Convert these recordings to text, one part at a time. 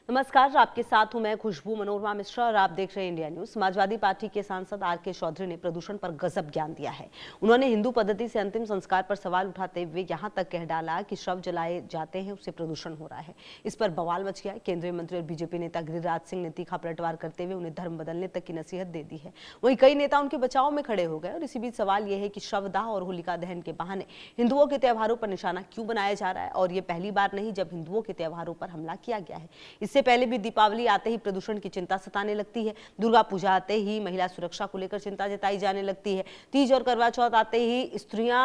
नमस्कार, आपके साथ हूं मैं खुशबू मनोरमा मिश्रा और आप देख रहे हैं इंडिया न्यूज। समाजवादी पार्टी के सांसद आर.के. चौधरी ने प्रदूषण पर गजब ज्ञान दिया है। उन्होंने हिंदू पद्धति से अंतिम संस्कार पर सवाल उठाते हुए यहां तक कह डाला कि शव जलाए जाते हैं, उससे प्रदूषण हो रहा है। इस पर बवाल मच गया। केंद्रीय मंत्री और बीजेपी नेता गिरिराज सिंह ने तीखा पलटवार करते हुए उन्हें धर्म बदलने तक की नसीहत दे दी है। वहीं कई नेता उनके बचाव में खड़े हो गए और इसी बीच सवाल यह है कि शवदाह और होलिका दहन के बहाने हिंदुओं के त्योहारों पर निशाना क्यों बनाया जा रहा है। और ये पहली बार नहीं जब हिंदुओं के त्योहारों पर हमला किया गया है। इससे पहले भी दीपावली आते ही प्रदूषण की चिंता सताने लगती है। दुर्गा पूजा आते ही महिला सुरक्षा को लेकर चिंता जताई जाने लगती है। तीज और करवा चौथ आते ही स्त्रियां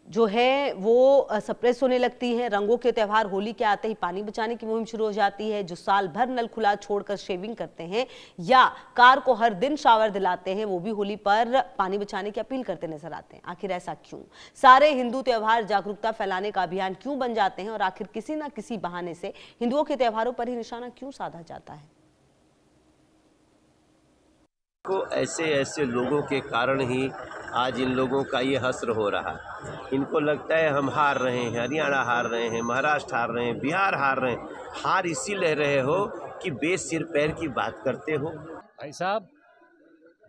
जो है वो सप्रेस होने लगती हैं। रंगों के त्यौहार होली के आते ही पानी बचाने की मुहिम शुरू हो जाती है। जो साल भर नल खुला छोड़कर शेविंग करते हैं या कार को हर दिन शावर दिलाते हैं, वो भी होली पर पानी बचाने की अपील करते नजर आते हैं। आखिर ऐसा क्यों? सारे हिंदू त्योहार जागरूकता फैलाने का अभियान क्यों बन जाते हैं और आखिर किसी न किसी बहाने से हिंदुओं के त्योहारों पर ही निशाना क्यों साधा जाता है? को ऐसे ऐसे लोगों के कारण ही आज इन लोगों का ये हश्र हो रहा है। इनको लगता है हम हार रहे हैं, हरियाणा हार रहे हैं, महाराष्ट्र हार रहे हैं, बिहार हार रहे हैं। हार इसी ले रहे हो कि बेसिर पैर की बात करते हो। भाई साहब,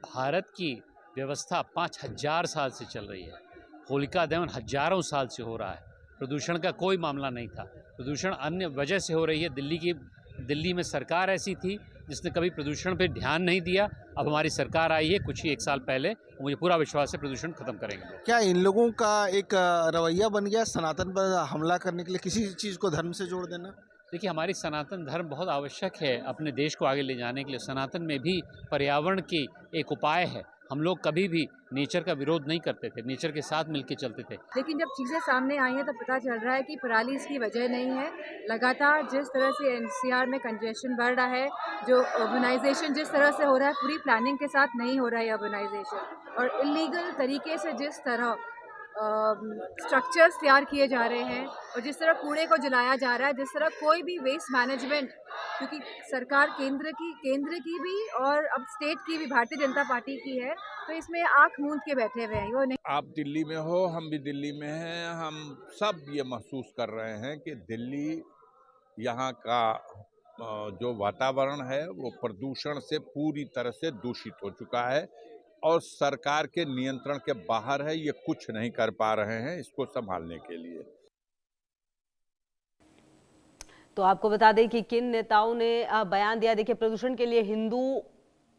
भारत की व्यवस्था 5000 साल से चल रही है। होलिका दहन हजारों साल से हो रहा है। प्रदूषण का कोई मामला नहीं था। प्रदूषण अन्य वजह से हो रही है। दिल्ली में सरकार ऐसी थी जिसने कभी प्रदूषण पे ध्यान नहीं दिया। अब हमारी सरकार आई है कुछ ही एक साल पहले, मुझे पूरा विश्वास है प्रदूषण खत्म करेंगे। क्या इन लोगों का एक रवैया बन गया सनातन पर हमला करने के लिए, किसी चीज़ को धर्म से जोड़ देना? देखिए, हमारी सनातन धर्म बहुत आवश्यक है अपने देश को आगे ले जाने के लिए। सनातन में भी पर्यावरण की एक उपाय है। हम लोग कभी भी नेचर का विरोध नहीं करते थे, नेचर के साथ मिलकर चलते थे। लेकिन जब चीज़ें सामने आई हैं तो पता चल रहा है कि पराली इसकी वजह नहीं है। लगातार जिस तरह से एनसीआर में कंजेशन बढ़ रहा है, जो अर्बनाइजेशन जिस तरह से हो रहा है, पूरी प्लानिंग के साथ नहीं हो रहा है अर्बनाइजेशन, और इलीगल तरीके से जिस तरह स्ट्रक्चर्स तैयार किए जा रहे हैं और जिस तरह कूड़े को जलाया जा रहा है, जिस तरह कोई भी वेस्ट मैनेजमेंट, क्योंकि सरकार केंद्र की भी और अब स्टेट की भी, भारतीय जनता पार्टी की है, तो इसमें आंख मूंद के बैठे हुए हैं। वो नहीं। आप दिल्ली में हो, हम भी दिल्ली में हैं। हम सब ये महसूस कर रहे हैं कि दिल्ली, यहाँ का जो वातावरण है वो प्रदूषण से पूरी तरह से दूषित हो चुका है और सरकार के नियंत्रण के बाहर है। ये कुछ नहीं कर पा रहे हैं इसको संभालने के लिए। तो आपको बता दें कि किन नेताओं ने बयान दिया। देखिए, प्रदूषण के लिए हिंदू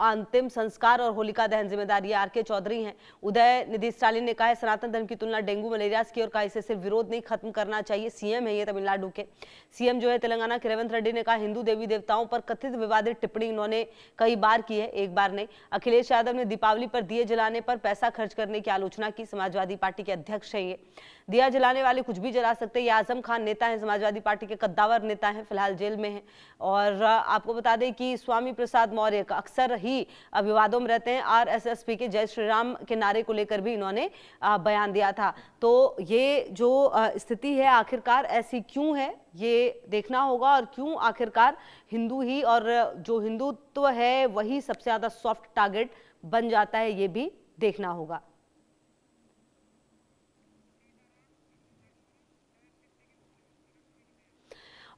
अंतिम संस्कार और होलिका दहन जिम्मेदारी आर.के. चौधरी हैं। उदयनिधि स्टालिन ने कहा है सनातन धर्म की तुलना डेंगू मलेरिया की और कहा इसे सिर्फ विरोध नहीं, खत्म करना चाहिए। सीएम है ये तमिलनाडु के। सीएम जो है तेलंगाना के रेवंत रेड्डी ने कहा हिंदू देवी देवताओं पर कथित विवादित टिप्पणी इन्होंने कई बार की है, एक बार नहीं। अखिलेश यादव ने दीपावली पर दिए जलाने पर पैसा खर्च करने की आलोचना की। समाजवादी पार्टी के अध्यक्ष है ये। दिया जलाने वाले कुछ भी जला सकते हैं। ये आजम खान नेता है, समाजवादी पार्टी के कद्दावर नेता हैं, फिलहाल जेल में हैं। और आपको बता दें कि स्वामी प्रसाद मौर्य अक्सर ही विवादों में रहते हैं। आरएसएस के जय श्री राम के नारे को लेकर भी इन्होंने बयान दिया था। तो ये जो स्थिति है आखिरकार ऐसी क्यों है, ये देखना होगा। और क्यों आखिरकार हिंदू ही और जो हिंदुत्व है वही सबसे ज्यादा सॉफ्ट टारगेट बन जाता है, ये भी देखना होगा।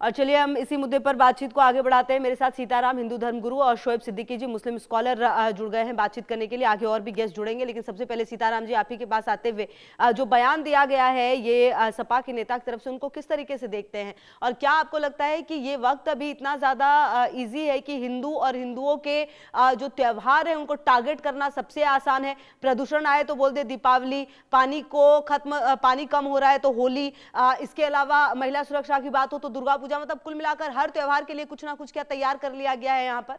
और चलिए हम इसी मुद्दे पर बातचीत को आगे बढ़ाते हैं। मेरे साथ सीताराम हिंदू धर्म गुरु और शोएब सिद्दीकी जी मुस्लिम स्कॉलर जुड़ गए हैं बातचीत करने के लिए। आगे और भी गेस्ट जुड़ेंगे, लेकिन सबसे पहले सीताराम जी आप ही के पास आते हुए जो बयान दिया गया है ये सपा के नेता की तरफ से, उनको किस तरीके से देखते हैं? और क्या आपको लगता है कि ये वक्त अभी इतना ज्यादा ईजी है कि हिंदू और हिंदुओं के जो त्योहार है उनको टारगेट करना सबसे आसान है? प्रदूषण आए तो बोल दे दीपावली, पानी कम हो रहा है तो होली, इसके अलावा महिला सुरक्षा की बात हो तो दुर्गा पूजा, मतलब कुल मिलाकर हर त्योहार के लिए कुछ ना कुछ क्या तैयार कर लिया गया है यहाँ पर?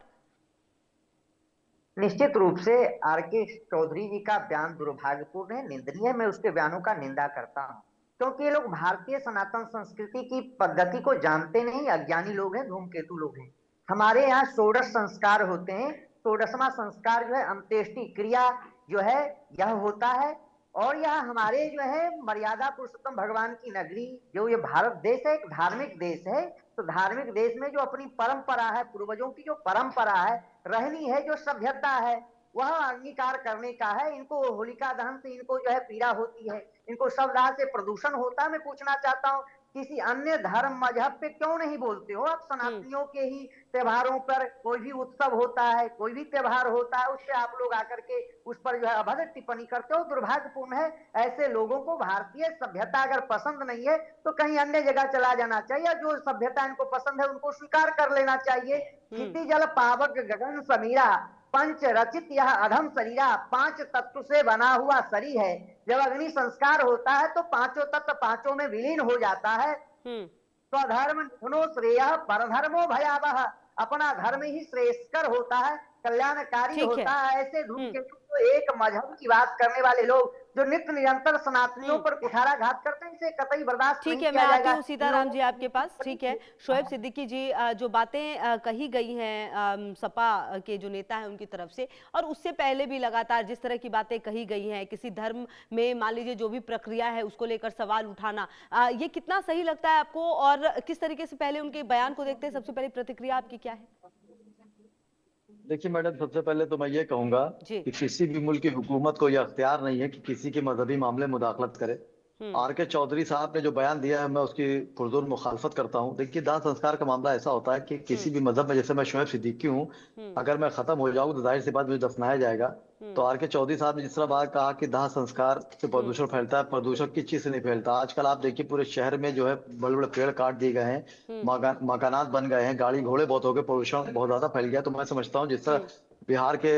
निश्चित रूप से आर.के. चौधरी जी का बयान दुर्भाग्यपूर्ण है, निंदनीय है। मैं उसके बयानों का निंदा करता हूं, क्योंकि ये लोग भारतीय सनातन संस्कृति की पद्धति को जानते नहीं, अज्ञानी लोग हैं, धूमकेतु लोग हैं। हमारे यहाँ षोडश संस्कार होते हैं। षोडशवां संस्कार जो है अंत्येष्टि क्रिया जो है यह होता है। और यह हमारे जो है मर्यादा पुरुषोत्तम भगवान की नगरी, जो ये भारत देश है, एक धार्मिक देश है। तो धार्मिक देश में जो अपनी परंपरा है, पूर्वजों की जो परंपरा है, रहनी है, जो सभ्यता है, वह अंगीकार करने का है। इनको होलिका दहन से इनको जो है पीड़ा होती है, इनको शवदाह से प्रदूषण होता है। मैं पूछना चाहता हूँ किसी अन्य धर्म मजहब पे क्यों नहीं बोलते हो? आप सनातनियों के ही त्योहारों पर कोई भी उत्सव होता है, कोई भी त्योहार होता है, उससे आप लोग आकर के उस पर जो है अभद्र टिप्पणी करते हो। दुर्भाग्यपूर्ण है। ऐसे लोगों को भारतीय सभ्यता अगर पसंद नहीं है तो कहीं अन्य जगह चला जाना चाहिए। जो सभ्यता इनको पसंद है उनको स्वीकार कर लेना चाहिए। क्षिति जल पावक गगन समीरा, पंच रचित यह अधम शरीरा, 5 तत्व से बना हुआ शरीर है। जब अग्नि संस्कार होता है तो पांचों तत्व पांचों में विलीन हो जाता है। स्वधर्म निधनो श्रेय परधर्मो भयावह, अपना धर्म ही श्रेयस्कर होता है, कल्याणकारी होता है। ऐसे धूमकेतु तो एक मजहब की बात करने वाले लोग जो नित्य निरंतर सनातनियों पर कुठाराघात करते हैं, इसे कतई बर्दाश्त नहीं किया ठीक है, मैं आती जाएगा। हूँ सीताराम जी आपके पास। ठीक है, शोएब सिद्दीकी जी, जो बातें कही गई हैं सपा के जो नेता हैं उनकी तरफ से, और उससे पहले भी लगातार जिस तरह की बातें कही गई हैं, किसी धर्म में मान लीजिए जो भी प्रक्रिया है उसको लेकर सवाल उठाना, ये कितना सही लगता है आपको, और किस तरीके से पहले उनके बयान को देखते हैं, सबसे पहले प्रतिक्रिया आपकी क्या है? देखिए मैडम, सबसे पहले तो मैं ये कहूंगा कि किसी भी मुल्क की हुकूमत को यह अख्तियार नहीं है कि किसी के मजहबी मामले में मुदाखलत करे। आर.के. चौधरी साहब ने जो बयान दिया है मैं उसकी पुरजोर मुखालफत करता हूँ। देखिए, दाह संस्कार का मामला ऐसा होता है कि किसी भी मजहब में, जैसे मैं शोएब सिद्दीकी हूँ, अगर मैं खत्म हो जाऊँ तो जाहिर सी बात मुझे दफनाया जाएगा। तो आर.के. चौधरी साहब ने जिस तरह बात कहा कि दाह संस्कार से प्रदूषण फैलता है, प्रदूषण किस चीज से नहीं फैलता। आजकल आप देखिए पूरे शहर में जो है बड़े बड़े पेड़ काट दिए गए हैं, मकानात बन गए हैं, गाड़ी घोड़े बहुत हो गए, प्रदूषण बहुत ज्यादा फैल गया। तो मैं समझता हूँ जिस तरह बिहार के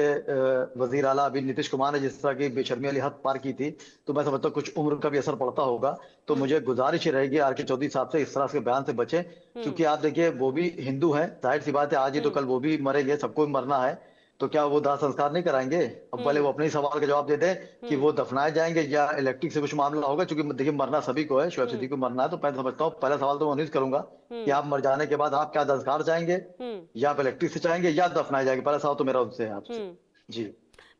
वजीर आला अभी नीतीश कुमार ने जिस तरह की बेशर्मी वाली हद पार की थी, तो मैं समझता हूँ कुछ उम्र का भी असर पड़ता होगा। तो मुझे गुजारिश ही रहेगी आर.के. चौधरी साहब से इस तरह के बयान से बचें, क्योंकि आप देखिए वो भी हिंदू हैं, जाहिर सी बात है आज ही तो कल वो भी मरेंगे, सबको भी मरना है। तो क्या वो दाह संस्कार नहीं कराएंगे? अब पहले वो अपने ही सवाल का जवाब दे दें कि वो दफनाए जाएंगे या इलेक्ट्रिक से कुछ मामला होगा, क्योंकि देखिए मरना सभी को है, शोएब सिद्दीकी को मरना है। तो मैं समझता हूँ पहला सवाल तो मैं उन्हीं से करूंगा कि आप मर जाने के बाद आप क्या संस्कार चाहेंगे, या आप इलेक्ट्रिक से चाहेंगे या दफनाए जाएंगे? पहला सवाल तो मेरा उनसे है आपसे। जी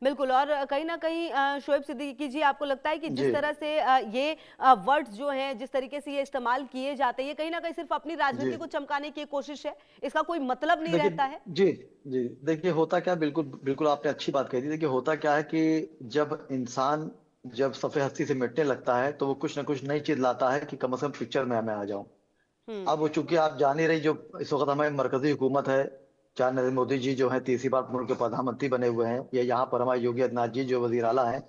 बिल्कुल, और कहीं ना कहीं शोएब सिद्दीकी जी, आपको लगता है कि जिस तरह से ये वर्ड्स जो हैं, जिस तरीके से ये इस्तेमाल किए जाते हैं, ये कहीं ना कहीं सिर्फ अपनी राजनीति को चमकाने की कोशिश है, इसका कोई मतलब नहीं रहता है? जी जी, देखिए होता क्या, बिल्कुल बिल्कुल आपने अच्छी बात कही थी। देखिए होता क्या है कि जब इंसान जब सफ़े हस्ती से मिटने लगता है तो वो कुछ ना कुछ नई चीज लाता है कि कम से कम पिक्चर में मैं आ जाऊं। अब चूंकि आप जान ही रही, जो इस वक्त हमारी मरकजी हुकूमत है, चाहे नरेंद्र मोदी जी जो है तीसरी बार मुल्क के प्रधानमंत्री बने हुए हैं, या यहाँ पर हमारे योगी आदित्यनाथ जी जो वजीर आला हैं,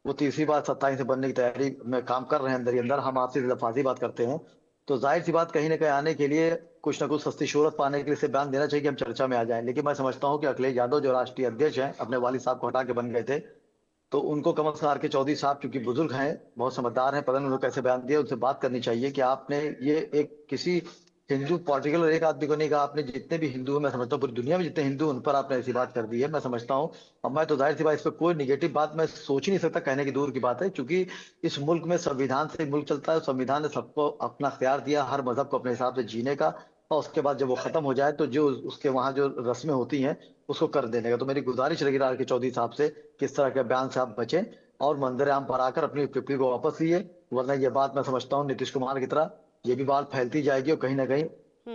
वो तीसरी बार सत्ता से बनने की तैयारी में काम कर रहे हैं अंदर ही अंदर। हम आपसे लफाजी बात करते हैं, तो जाहिर सी बात कहीं ना कहीं आने के लिए कुछ ना कुछ सस्ती शोहरत पाने के लिए इसे बयान देना चाहिए कि हम चर्चा में आ जाएं। लेकिन मैं समझता हूँ कि अखिलेश यादव जो राष्ट्रीय अध्यक्ष हैं, अपने वालिद साहब को हटा के बन गए थे, तो उनको कम से कम आर.के. चौधरी साहब चूंकि बुजुर्ग हैं, बहुत समझदार हैं, पता नहीं उन्होंने कैसे बयान दिया, उनसे बात करनी चाहिए कि आपने ये एक किसी हिंदू पर्टिकुलर एक आदमी को नहीं कहा, आपने जितने भी हिंदू हैं, मैं समझता हूँ पूरी दुनिया में जितने हिंदू उन पर आपने ऐसी बात कर दी है। मैं समझता हूँ, अब मैं तो जाहिर सी बात इस पर कोई निगेटिव बात मैं सोच ही नहीं सकता, कहने की दूर की बात है, क्योंकि इस मुल्क में संविधान से मुल्क चलता है। संविधान ने सबको अपना अख्तियार दिया हर मजहब को अपने हिसाब से जीने का, और उसके बाद जब वो खत्म हो जाए तो जो उसके वहाँ जो रस्में होती हैं उसको कर देने का। तो मेरी गुजारिश रहेगी आर.के. चौधरी साहब से किस तरह के बयान से आप बचें और मंदिर आम पर आकर अपनी टिप्पणी को वापस लिए, वरना ये बात मैं समझता हूँ नीतीश कुमार की तरह ये भी बात फैलती जाएगी और कहीं ना कहीं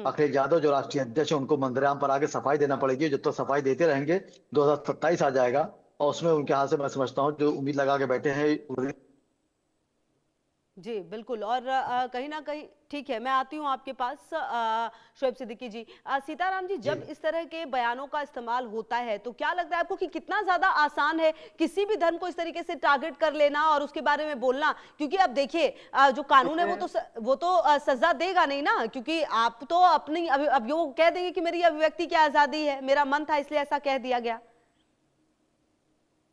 अखिलेश यादव जो राष्ट्रीय अध्यक्ष है उनको मंदिराम पर आगे सफाई देना पड़ेगी। जब तक सफाई देते रहेंगे 2027 आ जाएगा और उसमें उनके हाथ से मैं समझता हूँ जो उम्मीद लगा के बैठे हैं। जी बिल्कुल, और कहीं ना कहीं ठीक है, मैं आती हूँ आपके पास शोएब सिद्दीकी जी। सीताराम जी, जब इस तरह के बयानों का इस्तेमाल होता है तो क्या लगता है आपको कि कितना ज्यादा आसान है किसी भी धर्म को इस तरीके से टारगेट कर लेना और उसके बारे में बोलना? क्योंकि अब देखिए जो कानून है वो तो सजा देगा नहीं ना, क्योंकि आप तो अपनी अब वो कह देंगे कि मेरी अभिव्यक्ति की आजादी है, मेरा मन था इसलिए ऐसा कह दिया गया।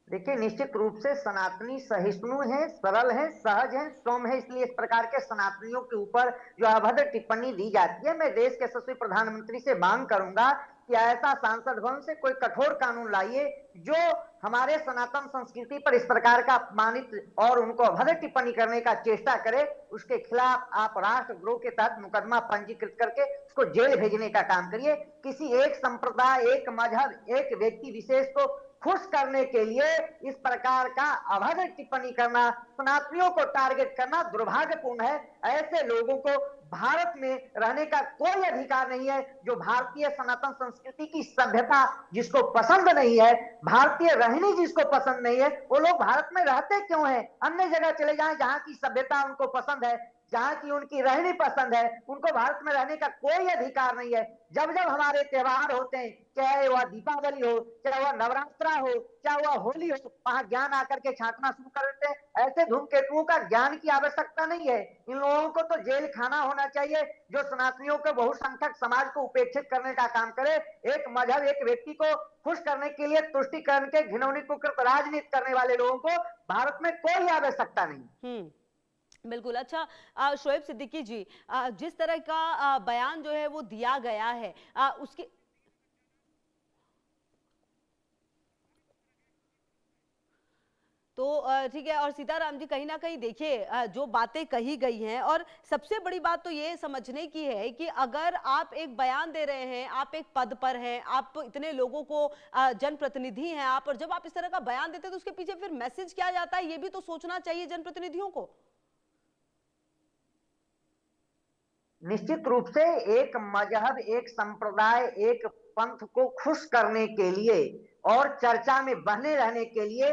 देखिए, निश्चित रूप से सनातनी सहिष्णु है, सरल है, सहज है, सौम्य है, इसलिए इस प्रकार के सनातनियों के ऊपर जो अभद्र टिप्पणी दी जाती है, मैं देश के यशस्वी प्रधानमंत्री से मांग करूंगा कि ऐसा सांसद भवन से कोई कठोर कानून लाइए जो हमारे सनातन संस्कृति पर इस प्रकार का अपमानित और उनको अभद्र टिप्पणी करने का चेष्टा करे, उसके खिलाफ आप राष्ट्रद्रोह के तहत मुकदमा पंजीकृत करके उसको जेल भेजने का काम करिए। किसी एक संप्रदाय, एक मजहब, एक व्यक्ति विशेष को खुश करने के लिए इस प्रकार का अभद्र टिप्पणी करना, सनातनियों को टारगेट करना दुर्भाग्यपूर्ण है। ऐसे लोगों को भारत में रहने का कोई अधिकार नहीं है। जो भारतीय सनातन संस्कृति की सभ्यता जिसको पसंद नहीं है, भारतीय रहनी जिसको पसंद नहीं है, वो लोग भारत में रहते क्यों हैं? अन्य जगह चले जाएं जहां की सभ्यता उनको पसंद है। जहाँ की उनकी रहनी पसंद है, उनको भारत में रहने का कोई अधिकार नहीं है। जब जब हमारे त्योहार होते हैं, चाहे वह दीपावली हो, चाहे वह नवरात्रा हो, चाहे वह होली हो, वहां ज्ञान आकर के छांटना शुरू कर देते हैं। ऐसे धूमकेतुओं का ज्ञान की आवश्यकता नहीं है। इन लोगों को तो जेल खाना होना चाहिए, जो सनातनियों के बहुसंख्यक समाज को उपेक्षित करने का काम करे। एक मजहब, एक व्यक्ति को खुश करने के लिए तुष्टिकरण के घिनौनी कुकृत राजनीति करने वाले लोगों को भारत में कोई आवश्यकता नहीं। बिल्कुल। अच्छा, शोएब सिद्दीकी जी, जिस तरह का बयान जो है वो दिया गया है, उसके तो ठीक है। और सीताराम जी, कहीं ना कहीं देखिए जो बातें कही गई हैं, और सबसे बड़ी बात तो ये समझने की है कि अगर आप एक बयान दे रहे हैं, आप एक पद पर हैं, आप इतने लोगों को जनप्रतिनिधि हैं आप, और जब आप इस तरह का बयान देते हैं तो उसके पीछे फिर मैसेज क्या जाता है, ये भी तो सोचना चाहिए जनप्रतिनिधियों को। निश्चित रूप से एक मजहब, एक संप्रदाय, एक पंथ को खुश करने के लिए और चर्चा में बने रहने के लिए,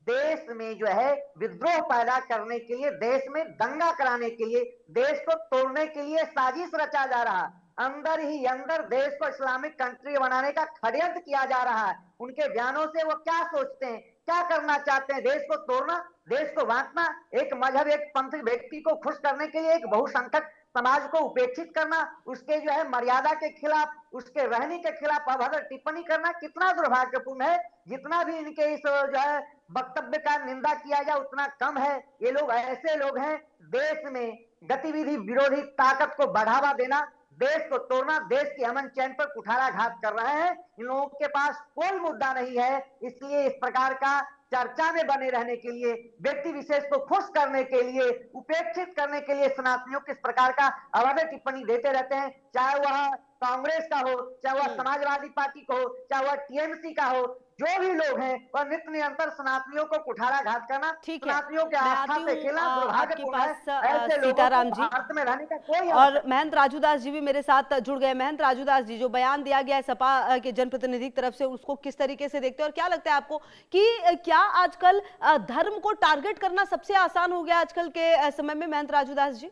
देश में जो है विद्रोह पैदा करने के लिए, देश में दंगा कराने के लिए, देश को तोड़ने के लिए साजिश रचा जा रहा। अंदर ही अंदर देश को इस्लामिक कंट्री बनाने का षड्यंत्र किया जा रहा है। उनके बयानों से वो क्या सोचते हैं, क्या करना चाहते हैं? देश को तोड़ना, देश को बांटना, एक मजहब, एक पंथ व्यक्ति को खुश करने के लिए एक बहुसंख्यक समाज को उपेक्षित करना, उसके जो है मर्यादा के खिलाफ, उसके रहने के खिलाफ अभद्र टिप्पणी करना कितना दुर्भाग्यपूर्ण है। जितना भी इनके इस जो है वक्तव्य का निंदा किया जाए उतना कम है। ये लोग ऐसे लोग हैं, देश में गतिविधि विरोधी ताकत को बढ़ावा देना, देश को तोड़ना, देश के अमन चैन पर कुठाराघात कर रहे हैं। इन लोगों के पास कोई मुद्दा नहीं है। इसलिए इस प्रकार का चर्चा में बने रहने के लिए, व्यक्ति विशेष को खुश करने के लिए, उपेक्षित करने के लिए सनातनियों किस प्रकार का अभद्र टिप्पणी देते रहते हैं, चाहे वह कांग्रेस का हो, चाहे वह समाजवादी पार्टी का हो, चाहे वह टीएमसी का हो, जो भी लोग हैं वह नित्य निरंतर सनातनियों को कुठाराघात करना, सनातनियों के आस्था से खेलना दुर्भाग्यपूर्ण है। ऐसे लोगों को भारत में रहने का कोई। और महंत राजूदास जी भी मेरे साथ जुड़ गए। महंत राजूदास जी, जो बयान दिया गया है सपा के जनप्रतिनिधि की तरफ से, उसको किस तरीके से देखते हैं, और क्या लगता है आपको कि क्या आजकल धर्म को टारगेट करना सबसे आसान हो गया आजकल के समय में? महंत राजूदास जी,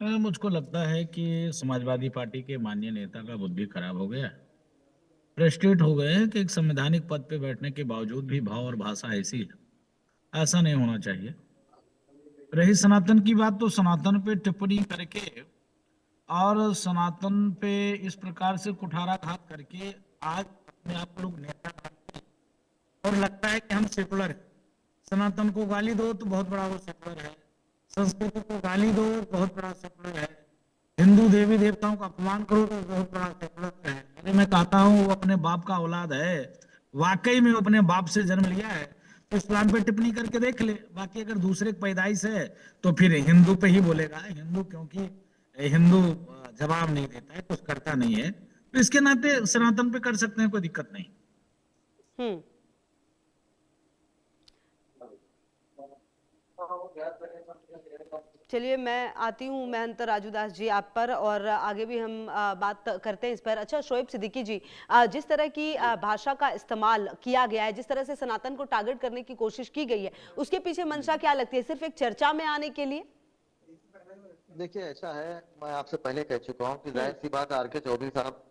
मुझको लगता है कि समाजवादी पार्टी के माननीय नेता का बुद्धि खराब हो गया, फ्रस्ट्रेट हो गए हैं कि एक संवैधानिक पद पे बैठने के बावजूद भी भाव और भाषा ऐसी है। ऐसा नहीं होना चाहिए। रही सनातन की बात, तो सनातन पे टिप्पणी करके और सनातन पे इस प्रकार से कुठाराघात करके आज अपने आप लोग नेता बनते और लगता है कि हम सेकुलर है। सनातन को गाली दो तो बहुत बड़ा वो सेकुलर है, संस्कृति को गाली दो बहुत बड़ा सेकुलर है, हिंदू देवी देवताओं का अपमान करो तो बहुत बड़ा सेकुलर है। अरे मैं कहता हूँ वो अपने बाप का औलाद है, वाकई में अपने बाप से जन्म लिया है तो इस्लाम पे टिप्पणी करके देख ले। बाकी अगर दूसरे की पैदाइश है तो फिर हिंदू पे ही बोलेगा हिंदू, क्योंकि हिंदू जवाब नहीं देता है, कुछ करता नहीं है, तो इसके नाते सनातन पे कर सकते हैं, कोई दिक्कत नहीं। चलिए, मैं आती हूँ महंत राजूदास जी आप पर, और आगे भी हम बात करते हैं इस पर। अच्छा, शोएब सिद्दीकी जी, जिस तरह की भाषा का इस्तेमाल किया गया है, जिस तरह से सनातन को टारगेट करने की कोशिश की गई है, उसके पीछे मंशा क्या लगती है? सिर्फ एक चर्चा में आने के लिए? देखिए, ऐसा है, मैं आपसे पहले कह चुका हूँ कि जाहिर सी बात आर.के. चौधरी साहब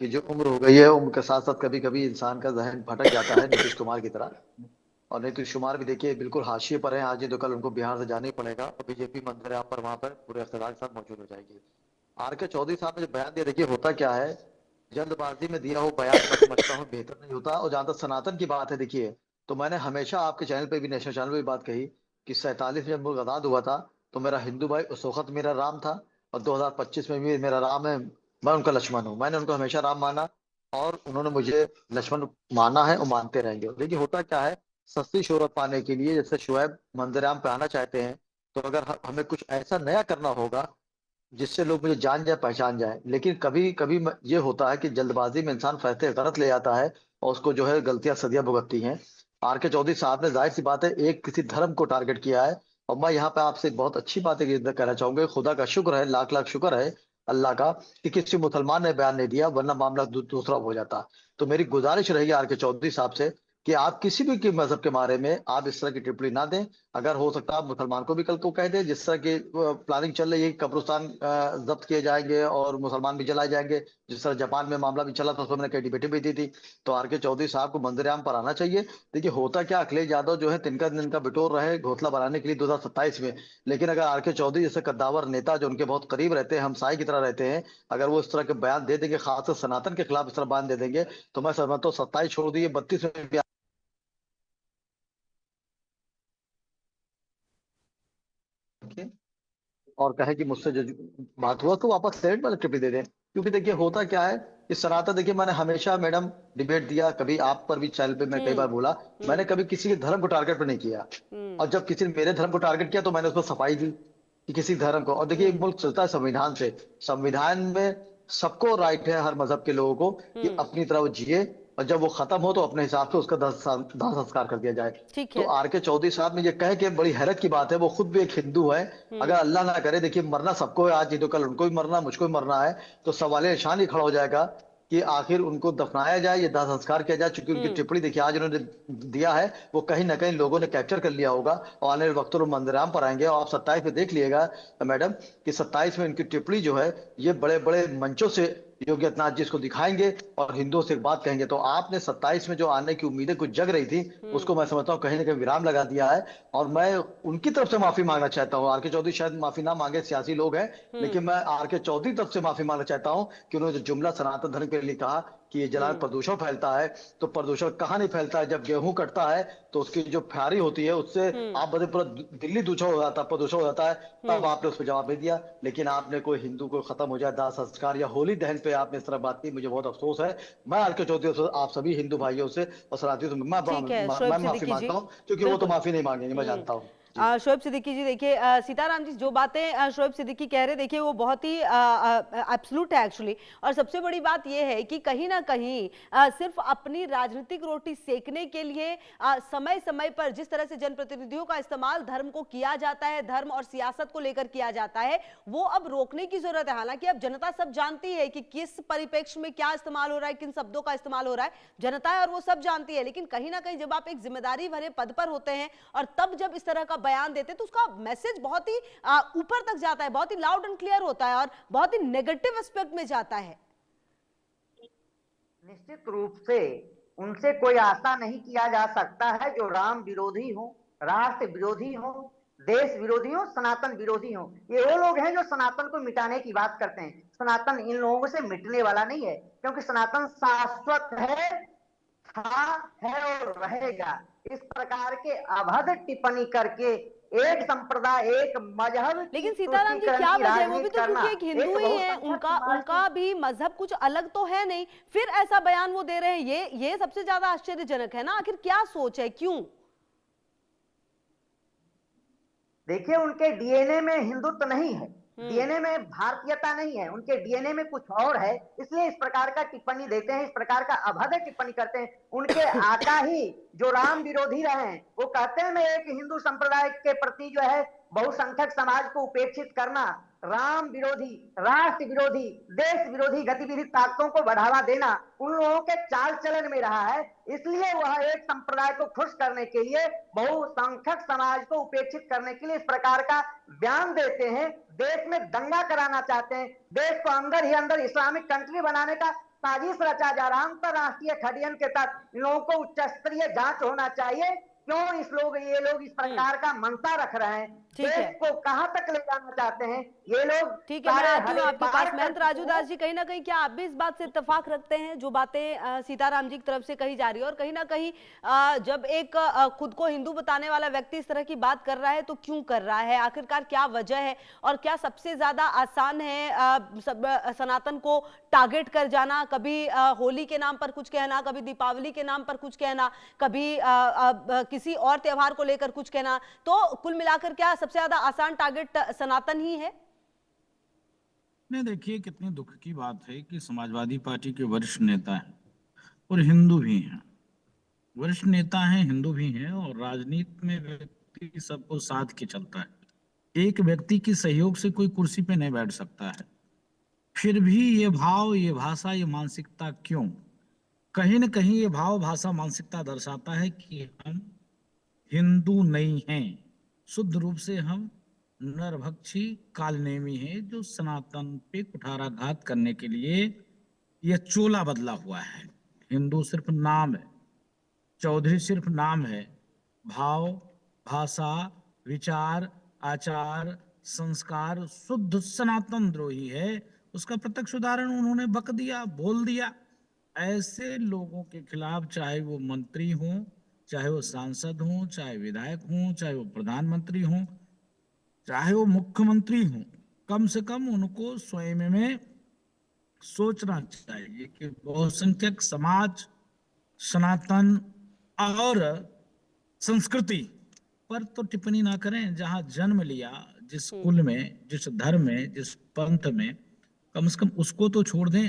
की जो उम्र हो गई है, उम्र के साथ साथ कभी कभी इंसान का जहन भटक जाता है, नीतीश कुमार की तरह। और नीतीश कुमार भी देखिए बिल्कुल हाशिए पर है, आज नहीं तो कल उनको बिहार से जाना ही पड़ेगा और बीजेपी मंदिर यहाँ पर वहां पर पूरे इख्तियार के साथ मौजूद हो जाएगी। आर.के. चौधरी साहब ने जो बयान दिया, देखिए होता क्या है, जल्दबाजी में दिया हो बयान मैं समझता हूँ बेहतर नहीं होता। और जहां तक सनातन की बात है, देखिए तो मैंने हमेशा आपके चैनल पे भी, नेशनल चैनल पे भी बात कही कि 47 में जब मुल्क आजाद हुआ था तो मेरा हिंदू भाई उस वक्त मेरा राम था, और 2025 में भी मेरा राम है, मैं उनका लक्ष्मण हूँ। मैंने उनको हमेशा राम माना और उन्होंने मुझे लक्ष्मण माना है और मानते रहेंगे। देखिए होता क्या है, सस्ती शोहरत पाने के लिए जैसे शुएब मंदिराम पे आना चाहते हैं, तो अगर हमें कुछ ऐसा नया करना होगा जिससे लोग मुझे जान जाए, पहचान जाए। लेकिन कभी कभी ये होता है कि जल्दबाजी में इंसान फैसले गलत ले आता है और उसको जो है गलतियां सदियां भुगतती हैं। आर.के. चौधरी साहब ने जाहिर सी बात है एक किसी धर्म को टारगेट किया है, और मैं यहाँ पे आपसे एक बहुत अच्छी बात कहना चाहूंगा, खुदा का शुक्र है, लाख लाख शुक्र है अल्लाह का कि किसी मुसलमान ने बयान नहीं दिया, वरना मामला दूसरा हो जाता। तो मेरी गुजारिश रहेगी आर.के. चौधरी साहब से कि आप किसी भी के मजहब के बारे में आप इस तरह की टिप्पणी ना दें। अगर हो सकता है आप मुसलमान को भी कल को कह दे, जिस तरह की प्लानिंग चल रही है कि कब्रिस्तान जब्त किए जाएंगे और मुसलमान भी जलाए जाएंगे, जिस तरह जापान में मामला भी चला था, उसमें मैंने कई डिबेटें भी दी थी। तो आर के चौधरी साहब को मंदिर आम पर आना चाहिए। देखिए होता क्या, अखिलेश यादव जो है तिनका तिनका बिटोर रहे घोंसला बनाने के लिए 2027 में, लेकिन अगर आर के चौधरी जैसे कद्दावर नेता जो उनके बहुत करीब रहते हैं, हमसाई की तरह रहते हैं, अगर वो इस तरह के बयान दे देंगे, खासकर सनातन के खिलाफ इस तरह बयान दे देंगे, तो मैं समझता हूँ 27 छोड़ दिए 32 में भी और कहे कि मुझसे जो बात हुआ तो वापस सेट वाले टिप्पणी दे दें। क्योंकि देखिए होता क्या है, इस सनातन, देखिए मैंने हमेशा मैडम डिबेट दिया, कभी आप पर भी चैनल पे मैं कई बार बोला, मैंने कभी किसी के धर्म को टारगेट पे नहीं किया। और जब किसी ने मेरे धर्म को टारगेट किया तो मैंने उस पर सफाई दी कि किसी धर्म को। और देखिए मुल्क चलता है संविधान से, संविधान में सबको राइट है हर मजहब के लोगों को कि अपनी तरह वो जिए, और जब वो खत्म हो तो अपने हिसाब से उसका दाह संस्कार कर दिया जाए। ठीक तो है। आर के चौधरी साहब ने ये कहे कि बड़ी हैरत की बात है, वो खुद भी एक हिंदू है। अगर अल्लाह ना करे, देखिए मरना सबको है, आज हिंदू कल उनको भी मरना, मुझको भी मरना है, तो सवाल निशान ही खड़ा हो जाएगा कि आखिर उनको दफनाया जाए या दाह संस्कार किया जाए। चूंकि उनकी टिप्पणी देखिए आज उन्होंने दिया है, वो कहीं ना कहीं लोगों ने कैप्चर कर लिया होगा और आने वाले वक्तों में मंदिराम पर आएंगे। और आप 27 में देख लीजिएगा मैडम कि 27 में इनकी टिप्पणी जो है ये बड़े बड़े मंचों से योगी आदित्यनाथ जी इसको दिखाएंगे और हिंदुओं से एक बात कहेंगे। तो आपने 27 में जो आने की उम्मीदें कुछ जग रही थी, उसको मैं समझता हूँ कहीं ना कहीं विराम लगा दिया है। और मैं उनकी तरफ से माफी मांगना चाहता हूँ। आर के चौधरी शायद माफी ना मांगे, सियासी लोग हैं, लेकिन मैं आर के चौधरी तरफ से माफी मांगना चाहता हूँ कि उन्होंने जो जुमला सनातन धर्म के लिए कहा कि ये जला प्रदूषण फैलता है, तो प्रदूषण कहाँ नहीं फैलता है, जब गेहूं कटता है तो उसकी जो फ्यारी होती है उससे आप बदे पूरा दिल्ली दूषण हो जाता है, प्रदूषण हो जाता है, तब आपने उस पर जवाब नहीं दिया। लेकिन आपने कोई हिंदू को खत्म हो जाए दाह संस्कार या होली दहन पे आपने इस तरह बात की, मुझे बहुत अफसोस है। मैं आर के चौधरी से, आप सभी हिंदू भाइयों से और सनातियों से मैं माफी मांगता हूँ, क्योंकि वो तो माफी नहीं मांगेंगे, मैं जानता हूँ। शोएब सिद्दीकी जी, देखिए सीताराम जी जो बातें शोएब सिद्दीकी कह रहे, देखिए वो बहुत ही एब्सोल्यूट है एक्चुअली। और सबसे बड़ी बात ये है कि कहीं ना कहीं सिर्फ अपनी राजनीतिक रोटी सेकने के लिए समय समय पर जिस तरह से जनप्रतिनिधियों का इस्तेमाल धर्म को किया जाता है, धर्म और सियासत को लेकर किया जाता है, वो अब रोकने की जरूरत है। हालांकि अब जनता सब जानती है कि किस परिप्रेक्ष्य में क्या इस्तेमाल हो रहा है, किन शब्दों का इस्तेमाल हो रहा है, जनता है और वो सब जानती है। लेकिन कहीं ना कहीं जब आप एक जिम्मेदारी भरे पद पर होते हैं और तब जब इस तरह का बयान देते तो उसका मैसेज बहुत ही ऊपर तक जाता है, बहुत ही लाउड एंड क्लियर होता है और बहुत ही नेगेटिव एस्पेक्ट में जाता है। निश्चित रूप से उनसे कोई आशा नहीं किया जा सकता है जो राम विरोधी हो, राष्ट्र विरोधी हो, देश विरोधी हो, सनातन विरोधी हो। ये वो लोग हैं जो सनातन को मिटाने की बात करते हैं। सनातन इन लोगों से मिटने वाला नहीं है, क्योंकि सनातन शाश्वत है, था, है और रहेगा। इस प्रकार के अभद्र टिप्पणी करके एक संप्रदाय, एक मजहब, लेकिन सीताराम जी क्या वजह है, वो भी तो क्योंकि एक हिंदू ही है, उनका भी मजहब कुछ अलग तो है नहीं, फिर ऐसा बयान वो दे रहे हैं, ये सबसे ज्यादा आश्चर्यजनक है ना। आखिर क्या सोच है, क्यों? देखिए उनके डीएनए में हिंदुत्व नहीं है, डीएनए में भारतीयता नहीं है, उनके डीएनए में कुछ और है, इसलिए इस प्रकार का टिप्पणी देते हैं, इस प्रकार का अभद्र टिप्पणी करते हैं। उनके आका ही जो राम विरोधी रहे हैं, वो कहते हैं मैं एक हिंदू संप्रदाय के प्रति जो है बहुसंख्यक समाज को उपेक्षित करना, राम विरोधी, राष्ट्र विरोधी, देश विरोधी गतिविधि ताकतों को बढ़ावा देना उन लोगों के चाल चलन में रहा है। इसलिए वह एक संप्रदाय को खुश करने के लिए, बहुसंख्यक समाज को उपेक्षित करने के लिए इस प्रकार का बयान देते हैं। देश में दंगा कराना चाहते हैं, देश को अंदर ही अंदर इस्लामिक कंट्री बनाने का साजिश रचा जा रहा है। अंतरराष्ट्रीय षड्यंत्र के तहत इन लोगों को उच्च स्तरीय जांच होना चाहिए। क्यों ये लोग इस प्रकार का मंशा रख रहे हैं, देश को कहां तक ले जाना चाहते हैं ये लोग। ठीक है, मैं आती हूँ आपके पास। महंत राजूदास जी, कहीं ना कहीं क्या आप भी इस बात से इत्तेफाक रखते हैं जो बातें सीताराम जी की तरफ से कही जा रही है? और कहीं ना कहीं जब एक खुद को हिंदू बताने वाला व्यक्ति इस तरह की बात कर रहा है तो क्यों कर रहा है, आखिरकार क्या वजह है? और क्या सबसे ज्यादा आसान है सनातन को टारगेट कर जाना, कभी होली के नाम पर कुछ कहना, कभी दीपावली के नाम पर कुछ कहना, कभी किसी और त्योहार को लेकर कुछ कहना, तो कुल मिलाकर क्या सबसे ज्यादा आसान टारगेट सनातन ही है? नहीं, देखिए कितनी दुख की बात है कि समाजवादी पार्टी के वरिष्ठ नेता हैं और हिंदू भी हैं, वरिष्ठ नेता हैं, हिंदू भी हैं, और राजनीति में व्यक्ति सबको साथ के चलता है। एक व्यक्ति की सहयोग से कोई कुर्सी पे नहीं बैठ सकता है। फिर भी ये भाव, ये भाषा, ये मानसिकता क्यों? कहीं न कहीं ये भाव, भाषा, मानसिकता दर्शाता है कि हम हिंदू नहीं हैं। शुद्ध रूप से हम नरभक्षी कालनेमी हैं, जो सनातन पे कुठाराघात करने के लिए यह चोला बदला हुआ है। हिंदू सिर्फ नाम है, चौधरी सिर्फ नाम है। भाव, भाषा, विचार, आचार, संस्कार शुद्ध सनातन द्रोही है। उसका प्रत्यक्ष उदाहरण उन्होंने बक दिया, बोल दिया। ऐसे लोगों के खिलाफ, चाहे वो मंत्री हों, चाहे वो सांसद हों, चाहे विधायक हों, चाहे वो प्रधानमंत्री हों, चाहे वो मुख्यमंत्री हों, कम से कम उनको स्वयं में सोचना चाहिए कि बहुसंख्यक समाज, सनातन और संस्कृति पर तो टिप्पणी ना करें। जहां जन्म लिया, जिस कुल में, जिस धर्म में, जिस पंथ में, कम से कम उसको तो छोड़ दें।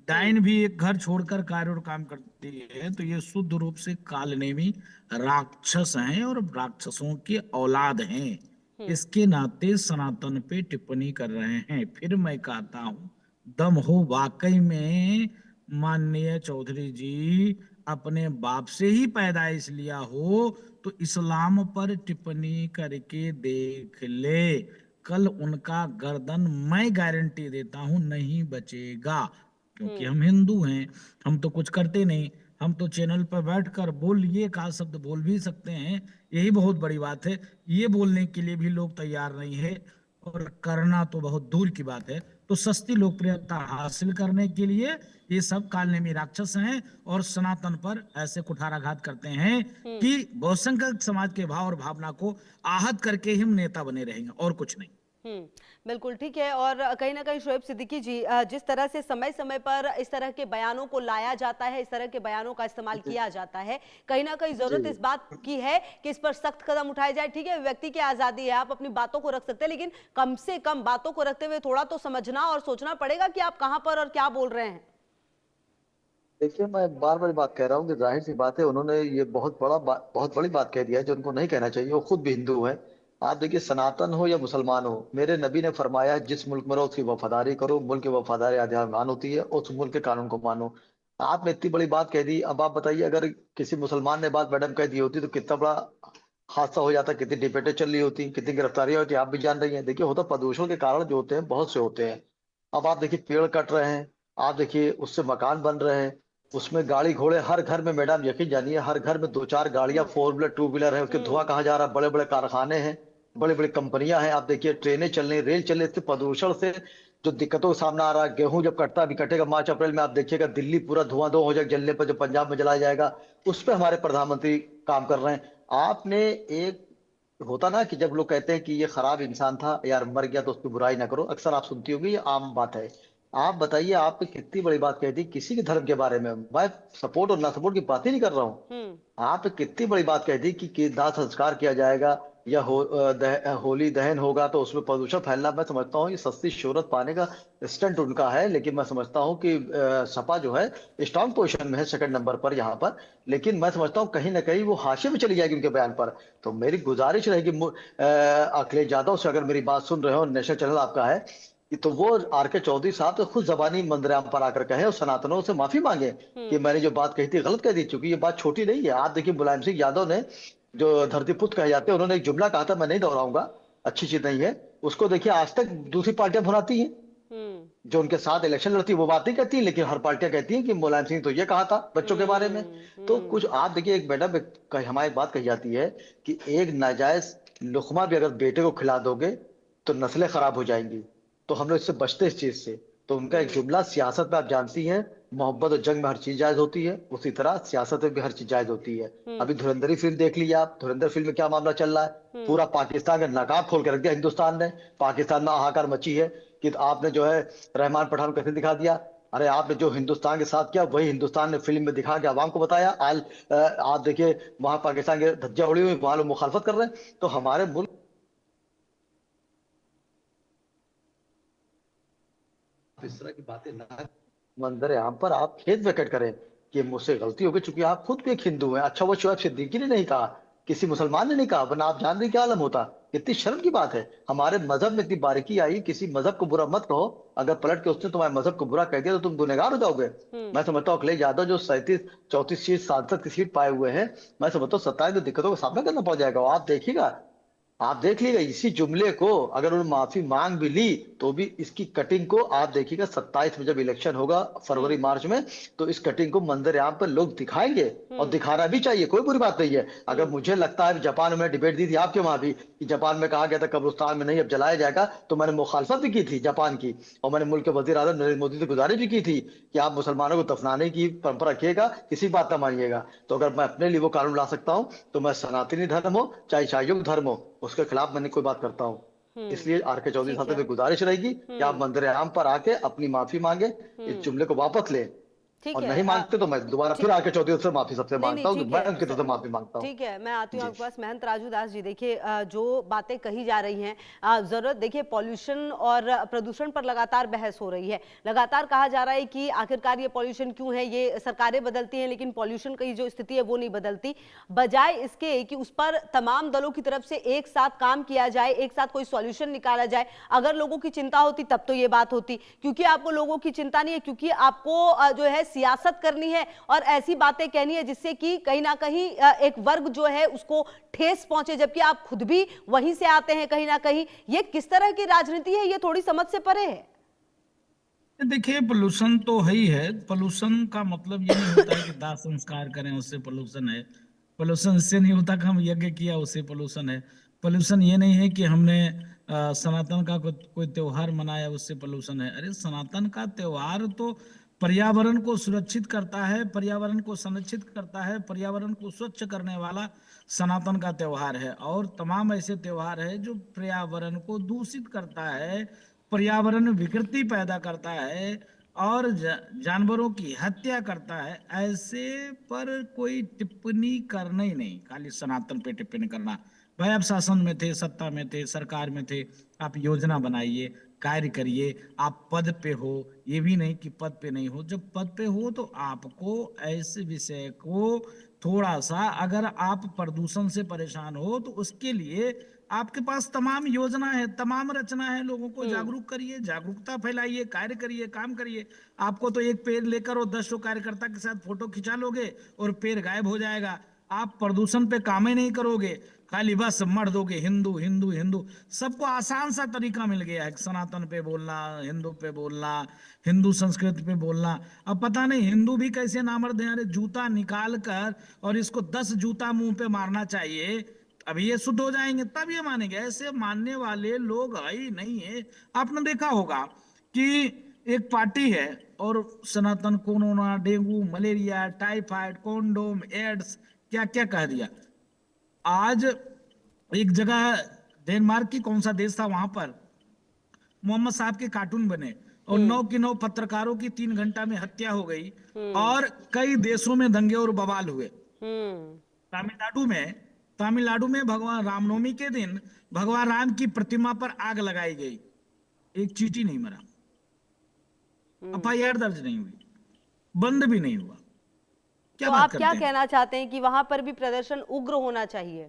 डायन भी एक घर छोड़कर कार्य और काम करती है। तो ये शुद्ध रूप से कालनेमी राक्षस हैं और राक्षसों की औलाद हैं। इसके नाते सनातन पे टिप्पणी कर रहे हैं। फिर मैं कहता हूं, दम हो वाकई में माननीय चौधरी जी, अपने बाप से ही पैदाइश लिया हो तो इस्लाम पर टिप्पणी करके देख ले। कल उनका गर्दन मैं गारंटी देता हूं नहीं बचेगा, क्योंकि हम हिंदू हैं। हम तो कुछ करते नहीं, हम तो चैनल पर बैठकर बोलिए का शब्द बोल भी सकते हैं, यही बहुत बड़ी बात है। ये बोलने के लिए भी लोग तैयार नहीं है और करना तो बहुत दूर की बात है। तो सस्ती लोकप्रियता हासिल करने के लिए ये सब कालनेमी राक्षस हैं और सनातन पर ऐसे कुठाराघात करते हैं कि बहुसंख्यक समाज के भाव और भावना को आहत करके ही हम नेता बने रहेंगे और कुछ नहीं। बिल्कुल ठीक है। और कहीं ना कहीं शोएब सिद्दीकी जी, जिस तरह से समय समय पर इस तरह के बयानों को लाया जाता है, इस तरह के बयानों का इस्तेमाल किया जाता है, कहीं ना कहीं जरूरत इस बात की है कि इस पर सख्त कदम उठाए जाए। ठीक है, व्यक्ति की आजादी है, आप अपनी बातों को रख सकते हैं, लेकिन कम से कम बातों को रखते हुए थोड़ा तो समझना और सोचना पड़ेगा कि आप कहां पर और क्या बोल रहे हैं। देखिए, मैं बार बार बात कह रहा हूँ कि जाहिर सी बात है, उन्होंने ये बहुत बड़ी बात कह दिया है जो उनको नहीं कहना चाहिए। वो खुद भी हिंदू है। आप देखिए, सनातन हो या मुसलमान हो, मेरे नबी ने फरमाया जिस मुल्क में रहो उसकी वफादारी करो। मुल्क की वफादारी आध्यात्म होती है, उस मुल्क के कानून को मानो। आपने इतनी बड़ी बात कह दी। अब आप बताइए, अगर किसी मुसलमान ने बात मैडम कह दी होती तो कितना बड़ा हादसा हो जाता, कितनी डिबेटें चल रही होती, कितनी गिरफ्तारियां होती, आप भी जान रही हैं। देखिए, होता प्रदूषण के कारण जो होते हैं बहुत से होते हैं। अब आप देखिए, पेड़ कट रहे हैं, आप देखिए उससे मकान बन रहे हैं, उसमें गाड़ी घोड़े हर घर में, मैडम यकीन जानिए हर घर में 2-4 गाड़ियां, 4 व्हीलर 2 व्हीलर है। उसके धुआं कहाँ जा रहा है? बड़े बड़े कारखाने हैं, बड़ी बड़ी कंपनियां हैं। आप देखिए, ट्रेनें चल रही, रेल चल रही। इससे प्रदूषण से जो दिक्कतों का सामना आ रहा है, गेहूं जब कटता है, अभी कटेगा मार्च अप्रैल में, आप देखिएगा दिल्ली पूरा धुआं धुआं हो जाएगा जलने पर, जो पंजाब में जलाया जाएगा। उस पर हमारे प्रधानमंत्री काम कर रहे हैं। आपने एक होता ना कि जब लोग कहते हैं कि ये खराब इंसान था यार, मर गया तो उसकी बुराई ना करो, अक्सर आप सुनती होगी, ये आम बात है। आप बताइए, आपने कितनी बड़ी बात कह दी किसी के धर्म के बारे में। मैं सपोर्ट और ना सपोर्ट की बात ही नहीं कर रहा हूँ। आपने कितनी बड़ी बात कह दी कि दाह संस्कार किया जाएगा या होली दहन होगा तो उसमें प्रदूषण फैलना। मैं समझता हूँ ये सस्ती शोहरत पाने का स्टंट उनका है, लेकिन मैं समझता हूँ कि सपा जो है स्ट्रांग पोजीशन में है, सेकंड नंबर पर यहाँ पर। लेकिन मैं समझता हूँ कहीं ना कहीं वो हाशिए में चली जाएगी उनके बयान पर। तो मेरी गुजारिश रहेगी अखिलेश यादव से, अगर मेरी बात सुन रहे हो, नेशनल चैनल आपका है, तो वो आर.के. चौधरी साहब तो खुद जबानी मंदिराम पर आकर कहे और सनातनों से माफी मांगे कि मैंने जो बात कही थी गलत कह दी, चूंकि ये बात छोटी नहीं है। आप देखिए, मुलायम सिंह यादव ने, जो धरतीपुत्र कहे जाते हैं, उन्होंने एक जुमला कहा था, मैं नहीं दोहराऊंगा, अच्छी चीज नहीं है उसको। देखिए, आज तक दूसरी पार्टियां भुनाती हैं, जो उनके साथ इलेक्शन लड़ती है वो बात नहीं कहती, लेकिन हर पार्टियां कहती हैं कि मुलायम सिंह तो ये कहा था बच्चों के बारे में। तो कुछ आप देखिए, एक मैडम हमारी बात कही जाती है कि एक नाजायज लुकमा भी अगर बेटे को खिला दोगे तो नस्लें खराब हो जाएंगी। तो हम लोग इससे बचते हैं इस चीज से। तो उनका एक जुमला, सियासत में आप जानती हैं, मोहब्बत और जंग में हर चीज जायज होती है, उसी तरह सियासत में भी हर चीज जायज होती है। अभी धुरंधरी फिल्म देख लीजिए आप, धुरंधर फिल्म में क्या मामला चल रहा है, पूरा पाकिस्तान का नकाब खोल के रख दिया हिंदुस्तान ने। पाकिस्तान में हाहाकार मची है कि आपने जो है रहमान पठान कैसे दिखा दिया। अरे आपने जो हिंदुस्तान के साथ किया वही हिंदुस्तान ने फिल्म में दिखा के आवाम को बताया। आज आप देखिए, वहां पाकिस्तान के धज्जियां उड़ी हुई, वहां लोग मुखालफत कर रहे हैं। तो हमारे मुल्क इस तरह की बातें ना मंजर आम पर आप खेद प्रकट करें कि मुझसे गलती हो गई, चूंकि आप खुद भी एक हिंदू हैं। अच्छा, वो शोएब सिद्दीकी ने नहीं कहा, किसी मुसलमान ने नहीं कहा, वरना आप जान रहे क्या आलम होता। कितनी शर्म की बात है। हमारे मजहब में इतनी बारीकी आई, किसी मजहब को बुरा मत कहो, अगर पलट के उसने तुम्हारे मजहब को बुरा कह दिया तो तुम गुनहगार हो जाओगे। मैं समझता हूँ अखिलेश यादव जो 34 सीट सांसद की सीट पाए हुए हैं, मैं समझता हूँ 27 में दिक्कतों का सामना करना पड़ जाएगा। आप देखिएगा आप देख लीजिएगा इसी जुमले को अगर उन्होंने माफी मांग भी ली तो भी इसकी कटिंग को आप देखिएगा 27 में जब इलेक्शन होगा फरवरी मार्च में, तो इस कटिंग को मंदिर पर लोग दिखाएंगे और दिखाना भी चाहिए, कोई बुरी बात नहीं है। अगर मुझे लगता है जापान में डिबेट दी थी आपके वहां भी कि जापान में कहा गया था कब्रिस्तान में नहीं अब जलाया जाएगा, तो मैंने मुखालफत भी की थी जापान की, और मैंने मुल्क के वजीर आजम नरेंद्र मोदी से गुजारिश भी की थी कि आप मुसलमानों को दफनाने की परंपरा रखिएगा, किसी बात ना मानिएगा। तो अगर मैं अपने लिए वो कानून ला सकता हूँ तो मैं सनातनी धर्म हो चाहे ईसाई धर्म हो उसके खिलाफ मैंने कोई बात करता हूँ। इसलिए आर.के. चौधरी साहब से गुजारिश रहेगी कि आप मंदिर आम पर आके अपनी माफी मांगे, इस जुमले को वापस ले, और नहीं मांगते तो मैं दोबारा फिर आके चौधरी से माफी सबसे मांगता हूँ, मैं उनकी तरफ से माफी मांगता हूँ। ठीक है, मैं आती हूँ आपके पास। महंत राजू दास जी, देखिए जो बातें कही जा रही हैं, जरूरत देखिए पॉल्यूशन और प्रदूषण पर लगातार बहस हो रही है। लगातार कहा जा रहा है कि आखिरकार ये पॉल्यूशन क्यों है, ये सरकारें बदलती हैं लेकिन पॉल्यूशन की जो स्थिति है वो नहीं बदलती। बजाय इसके कि उस पर तमाम दलों की तरफ से एक साथ काम किया जाए, एक साथ कोई सॉल्यूशन निकाला जाए। अगर लोगों की चिंता होती तब तो ये बात होती, क्योंकि आपको लोगों की चिंता नहीं है, क्योंकि आपको जो है सियासत करनी है और ऐसी बातें कहनी है जिससे कि कहीं ना कहीं एक वर्ग जो है उसको ठेस पहुंचे, जबकि आप खुद भी वहीं से आते हैं कहीं ना कहीं। ये किस तरह की राजनीति है, ये थोड़ी समझ से परे है। देखिए पोल्यूशन तो है ही है। पोल्यूशन का मतलब ये नहीं होता है कि दाह संस्कार करें उससे पोल्यूशन है। पोल्यूशन इससे नहीं होता कि हम यज्ञ किया उससे पोल्यूशन है। पोल्यूशन ये नहीं है कि हमने सनातन का कोई त्योहार मनाया उससे पोल्यूशन है। अरे सनातन का त्योहार तो पर्यावरण को सुरक्षित करता है, पर्यावरण को संरक्षित करता है, पर्यावरण को स्वच्छ करने वाला सनातन का त्योहार है। और तमाम ऐसे त्योहार है जो पर्यावरण को दूषित करता है, पर्यावरण विकृति पैदा करता है और जानवरों की हत्या करता है। ऐसे पर कोई टिप्पणी करना ही नहीं, खाली सनातन पे टिप्पणी करना। भाई आप शासन में थे, सत्ता में थे, सरकार में थे, आप योजना बनाइए, कार्य करिए। आप पद पे हो, ये भी नहीं कि पद पे नहीं हो। जब पद पे हो तो आपको ऐसे विषय को थोड़ा सा, अगर आप प्रदूषण से परेशान हो तो उसके लिए आपके पास तमाम योजना है, तमाम रचना है। लोगों को जागरूक करिए, जागरूकता फैलाइए, कार्य करिए, काम करिए। आपको तो एक पेड़ लेकर और 10 कार्यकर्ता के साथ फोटो खिंचा लोगे और पेड़ गायब हो जाएगा। आप प्रदूषण पे काम ही नहीं करोगे, खाली बस मर दोगे हिंदू हिंदू हिंदू। सबको आसान सा तरीका मिल गया है सनातन पे बोलना, हिंदू पे बोलना, हिंदू संस्कृति पे बोलना। अब पता नहीं हिंदू भी कैसे नामर्द हैं। अरे जूता निकाल कर और इसको 10 जूता मुंह पे मारना चाहिए, अभी ये शुद्ध हो जाएंगे, तब ये मानेंगे। ऐसे मानने वाले लोग ही नहीं है। आपने देखा होगा कि एक पार्टी है और सनातन corona, dengue, malaria, typhoid, condom, AIDS क्या क्या कह दिया। आज एक जगह डेनमार्क की कौन सा देश था, वहां पर मोहम्मद साहब के कार्टून बने और 9 की 9 पत्रकारों की 3 घंटा में हत्या हो गई और कई देशों में दंगे और बवाल हुए। तमिलनाडु में भगवान रामनवमी के दिन भगवान राम की प्रतिमा पर आग लगाई गई, एक चींटी नहीं मरा, FIR दर्ज नहीं हुई, बंद भी नहीं हुआ। तो आप क्या कहना चाहते हैं कि वहां पर भी प्रदर्शन उग्र होना चाहिए?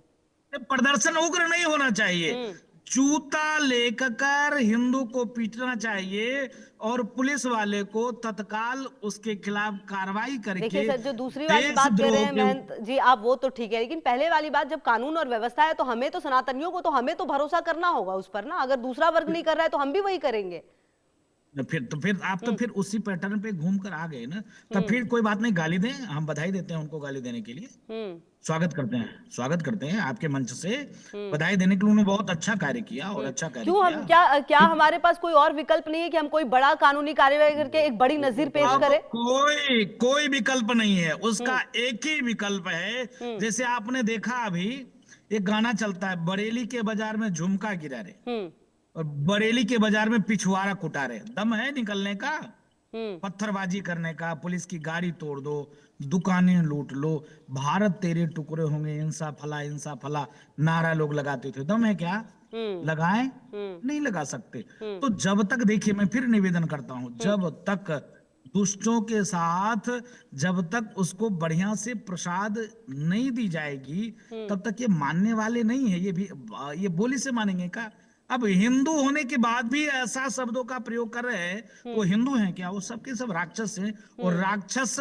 प्रदर्शन उग्र नहीं होना चाहिए, जूता लेकर हिंदू को पीटना चाहिए और पुलिस वाले को तत्काल उसके खिलाफ कार्रवाई करके। देखिए सर, जो दूसरी वाली बात कह रहे हैं महंत जी आप, वो तो ठीक है, लेकिन पहले वाली बात जब कानून और व्यवस्था है तो हमें तो सनातनियों को तो हमें तो भरोसा करना होगा उस पर ना। अगर दूसरा वर्ग नहीं कर रहा है तो हम भी वही करेंगे। फिर आप तो फिर उसी पैटर्न पे घूम कर आ गए ना। तब फिर कोई बात नहीं, गाली दें, हम बधाई देते हैं उनको गाली देने के लिए, स्वागत करते हैं आपके मंच से, बधाई देने के लिए। उन्होंने बहुत अच्छा कार्य किया और अच्छा कार्य क्यों हम क्या हमारे पास कोई और विकल्प नहीं है कि हम कोई बड़ा कानूनी कार्यवाही करके एक बड़ी नजीर पेश करें? कोई विकल्प नहीं है, उसका एक ही विकल्प है। जैसे आपने देखा अभी एक गाना चलता है, बरेली के बाजार में झुमका गिरा रे और बरेली के बाजार में पिछवाड़ा कुटा रहे। दम है निकलने का, पत्थरबाजी करने का, पुलिस की गाड़ी तोड़ दो, दुकानें लूट लो, भारत तेरे टुकड़े होंगे, इंसा फला नारा लोग लगाते थे। दम है क्या? लगाएं? नहीं लगा सकते। तो जब तक, देखिए मैं फिर निवेदन करता हूं, जब तक दुष्टों के साथ, जब तक उसको बढ़िया से प्रसाद नहीं दी जाएगी तब तक ये मानने वाले नहीं है। ये बोली से मानेंगे का? अब हिंदू होने के बाद भी ऐसा शब्दों का प्रयोग कर रहे हैं, वो हिंदू हैं क्या? वो सबके सब राक्षस हैं। और राक्षस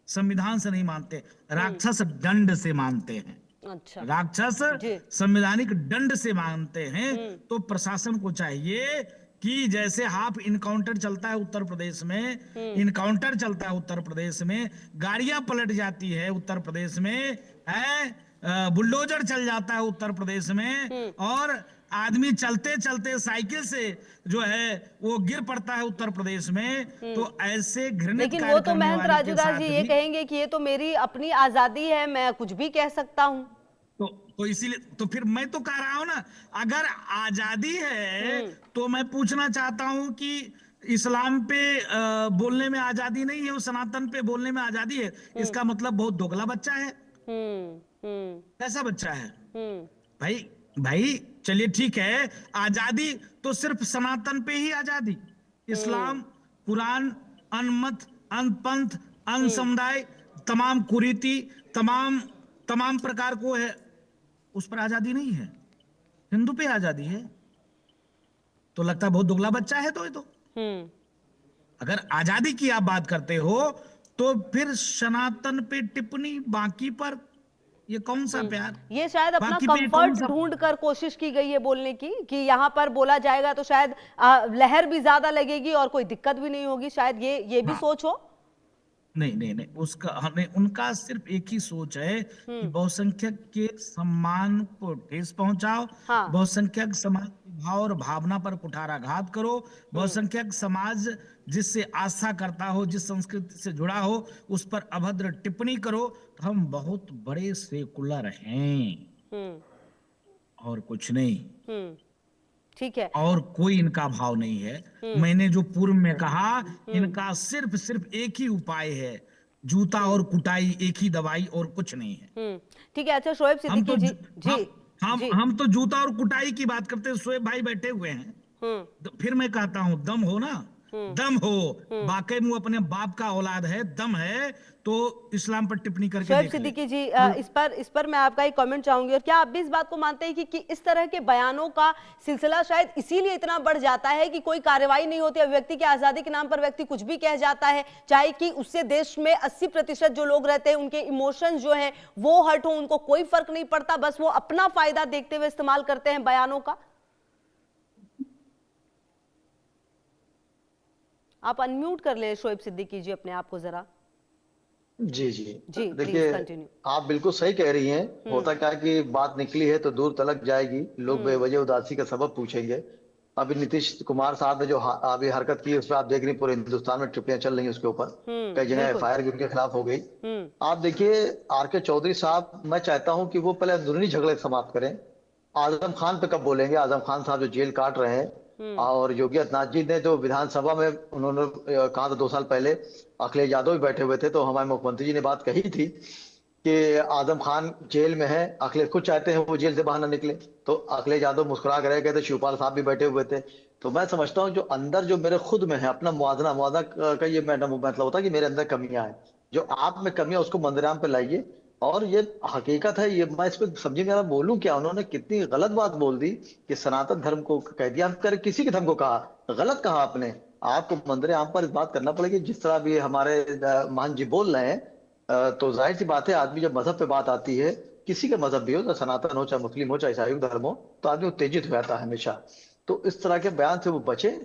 संविधान से नहीं मानते, राक्षस दंड से मानते हैं। अच्छा राक्षस जी। संवैधानिक दंड से मानते हैं, तो प्रशासन को चाहिए कि जैसे हाफ इनकाउंटर चलता है उत्तर प्रदेश में, इनकाउंटर चलता है उत्तर प्रदेश में, गाड़ियां पलट जाती है उत्तर प्रदेश में, है बुलडोजर चल जाता है उत्तर प्रदेश में, और आदमी चलते चलते साइकिल से जो है वो गिर पड़ता है उत्तर प्रदेश में, तो ऐसे घृणित लेकिन कार्य वो तो करने महंत वाले के राजूदास साथ जी ये भी कहेंगे कि ये तो मेरी अपनी आजादी है, मैं कुछ भी कह सकता हूं। तो इसीलिए तो फिर मैं तो कह रहा हूं ना, अगर आजादी है तो मैं पूछना चाहता हूं कि इस्लाम पे बोलने में आजादी नहीं है और सनातन पे बोलने में आजादी है, इसका मतलब बहुत दोगला बच्चा है। कैसा बच्चा है भाई? भाई चलिए ठीक है, आजादी तो सिर्फ सनातन पे ही आजादी, इस्लाम, कुरान, अनमत, अनपंथ, अन समुदाय, तमाम कुरीति, तमाम प्रकार को है, उस पर आजादी नहीं है। हिंदू पे आजादी है। तो लगता है बहुत दुगला बच्चा है। तो ये तो अगर आजादी की आप बात करते हो तो फिर सनातन पे टिप्पणी, बाकी पर ये कौन सा प्यार? ये शायद अपना बाकी पे कौन कंफर्ट सा ढूंढ कर कोशिश की गई है बोलने की, कि यहाँ पर बोला जाएगा तो शायद लहर भी ज्यादा लगेगी और कोई दिक्कत भी नहीं होगी, शायद ये भी सोच हो। नहीं, उसका हमें उनका सिर्फ एक ही सोच है कि बहुसंख्यक के सम्मान को ठेस पहुंचाओ, हाँ। बहुसंख्यक समाज के भाव और भावना पर कुठाराघात करो, बहुसंख्यक समाज जिससे आस्था करता हो, जिस संस्कृति से जुड़ा हो, उस पर अभद्र टिप्पणी करो। तो हम बहुत बड़े सेकुलर हैं और कुछ नहीं, ठीक है। और कोई इनका भाव नहीं है। मैंने जो पूर्व में कहा, इनका सिर्फ एक ही उपाय है, जूता और कुटाई, एक ही दवाई और कुछ नहीं है। ठीक है। अच्छा शोएब सिद्दीकी जी, हम तो जूता और कुटाई की बात करते हैं। शोएब भाई बैठे हुए हैं, तो फिर मैं कहता हूं दम हो ना, दम हो, वाकई में अपने बाप का औलाद है, दम है तो इस्लाम पर टिप्पणी करके शोएब देख ले। सिद्दीकी जी, इस पर मैं आपका एक कमेंट चाहूंगी। और क्या आप भी इस बात को मानते हैं कि इस तरह के बयानों का सिलसिला शायद इसीलिए इतना बढ़ जाता है कि कोई कार्रवाई नहीं होती, अभिव्यक्ति की आजादी के नाम पर व्यक्ति कुछ भी कह जाता है, चाहे कि उससे देश में 80% जो लोग रहते हैं उनके इमोशंस जो हैं वो हर्ट हो, उनको कोई फर्क नहीं पड़ता, बस वो अपना फायदा देखते हुए इस्तेमाल करते हैं बयानों का? आप अनम्यूट कर ले शोएब सिद्दीकी जी अपने आप को जरा। जी जी देखिए, कंटिन्यू। आप बिल्कुल सही कह रही हैं। होता क्या है कि बात निकली है तो दूर तलक जाएगी, लोग बेवजह उदासी का सबब पूछेंगे। अभी नीतीश कुमार साहब ने जो अभी हरकत की, उस पर आप देख रही पूरे हिंदुस्तान में टिप्पणियां चल रही हैं उसके ऊपर, कई जगह एफआईआर भी उनके खिलाफ हो गई। आप देखिए, आर.के. चौधरी साहब, मैं चाहता हूं कि वो पहले अंदरूनी झगड़े समाप्त करें। आजम खान पे कब बोलेंगे? आजम खान साहब जो जेल काट रहे हैं, और योगी आदित्यनाथ जी ने जो विधानसभा में उन्होंने कहा था 2 साल पहले, अखिलेश यादव भी बैठे हुए थे, तो हमारे मुख्यमंत्री जी ने बात कही थी कि आजम खान जेल में है, अखिलेश खुद चाहते हैं वो जेल से बाहर ना निकले, तो अखिलेश यादव मुस्कुरा कर रह गए थे, शिवपाल साहब भी बैठे हुए थे। तो मैं समझता हूँ जो अंदर जो मेरे खुद में है, अपना मुआवजा का ये मतलब होता है कि मेरे अंदर कमियां हैं, जो आप में कमियां उसको मंदिराम पे लाइए। और ये हकीकत है, ये मैं इस पे समझिए मैं बोलूं क्या, उन्होंने कितनी गलत बात बोल दी कि सनातन धर्म को कह दिया, कर किसी के धर्म को कहा, गलत कहा आपने। आपको मंदिर आम पर इस बात करना पड़ेगी, जिस तरह भी हमारे मान जी बोल रहे हैं। तो जाहिर सी बात है, आदमी जब मजहब पे बात आती है, किसी के मजहब भी हो, चाहे सनातन हो, चाहे मुस्लिम हो, चाहे ईसाई धर्म हो, तो आदमी उत्तेजित हो जाता है हमेशा। तो इस तरह के बयान से वो बचे।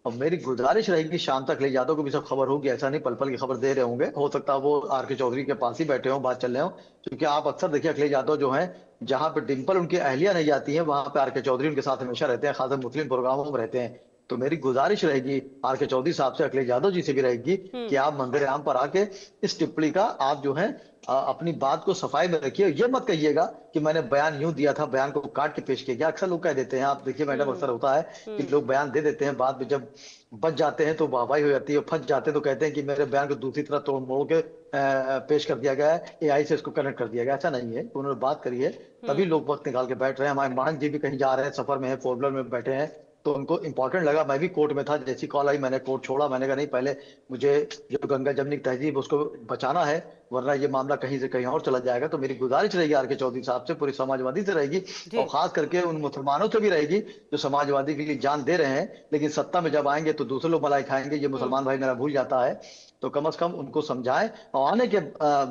और मेरी गुजारिश रहेगी, शाम तक अखिलेश यादव को भी सब खबर होगी, ऐसा नहीं पल पल की खबर दे रहे होंगे, हो सकता है वो आर.के. चौधरी के पास ही बैठे हो, बात चल रहे हो। क्योंकि आप अक्सर देखिए अखिलेश यादव जो है, जहां पे डिंपल उनकी अहलिया नहीं जाती है, वहां पे आर.के. चौधरी उनके साथ हमेशा रहते हैं, खासकर मुस्लिम प्रोग्रामों में रहते हैं। तो मेरी गुजारिश रहेगी आर.के. चौधरी साहब से, अखिलेश यादव जी से भी रहेगी कि आप मंदिर आम पर आके इस टिप्पणी का आप जो है अपनी बात को सफाई में रखिए। ये मत कहिएगा कि मैंने बयान यूं दिया था, बयान को काट के पेश किया गया। अक्सर लोग कह देते हैं, आप देखिए मैडम, अक्सर होता है कि लोग बयान दे देते हैं, बाद में जब बच जाते हैं तो वाहवाही हो जाती है, फंस जाते हैं तो कहते हैं कि मेरे बयान को दूसरी तरह तोड़ मोड़ के पेश कर दिया गया है, एआई से इसको कनेक्ट कर दिया गया। ऐसा नहीं है, उन्होंने बात करी है तभी लोग वक्त निकाल के बैठ रहे हैं। हमारे मान जी भी कहीं जा रहे हैं, सफर में है, 4 व्हीलर में बैठे हैं, तो उनको इंपॉर्टेंट लगा। मैं भी कोर्ट में था, जैसी कॉल आई मैंने कोर्ट छोड़ा। मैंने कहा नहीं, पहले मुझे जो गंगा जमनी की तहजीब उसको बचाना है, वरना ये मामला कहीं से कहीं और चला जाएगा। तो मेरी गुजारिश रहेगी आर के चौधरी साहब से, पूरी समाजवादी से रहेगी, और खास करके उन मुसलमानों से भी रहेगी जो समाजवादी के लिए जान दे रहे हैं, लेकिन सत्ता में जब आएंगे तो दूसरे लोग मलाई खाएंगे। ये मुसलमान भाई मेरा भूल जाता है, तो कम से कम उनको समझाएं और आने के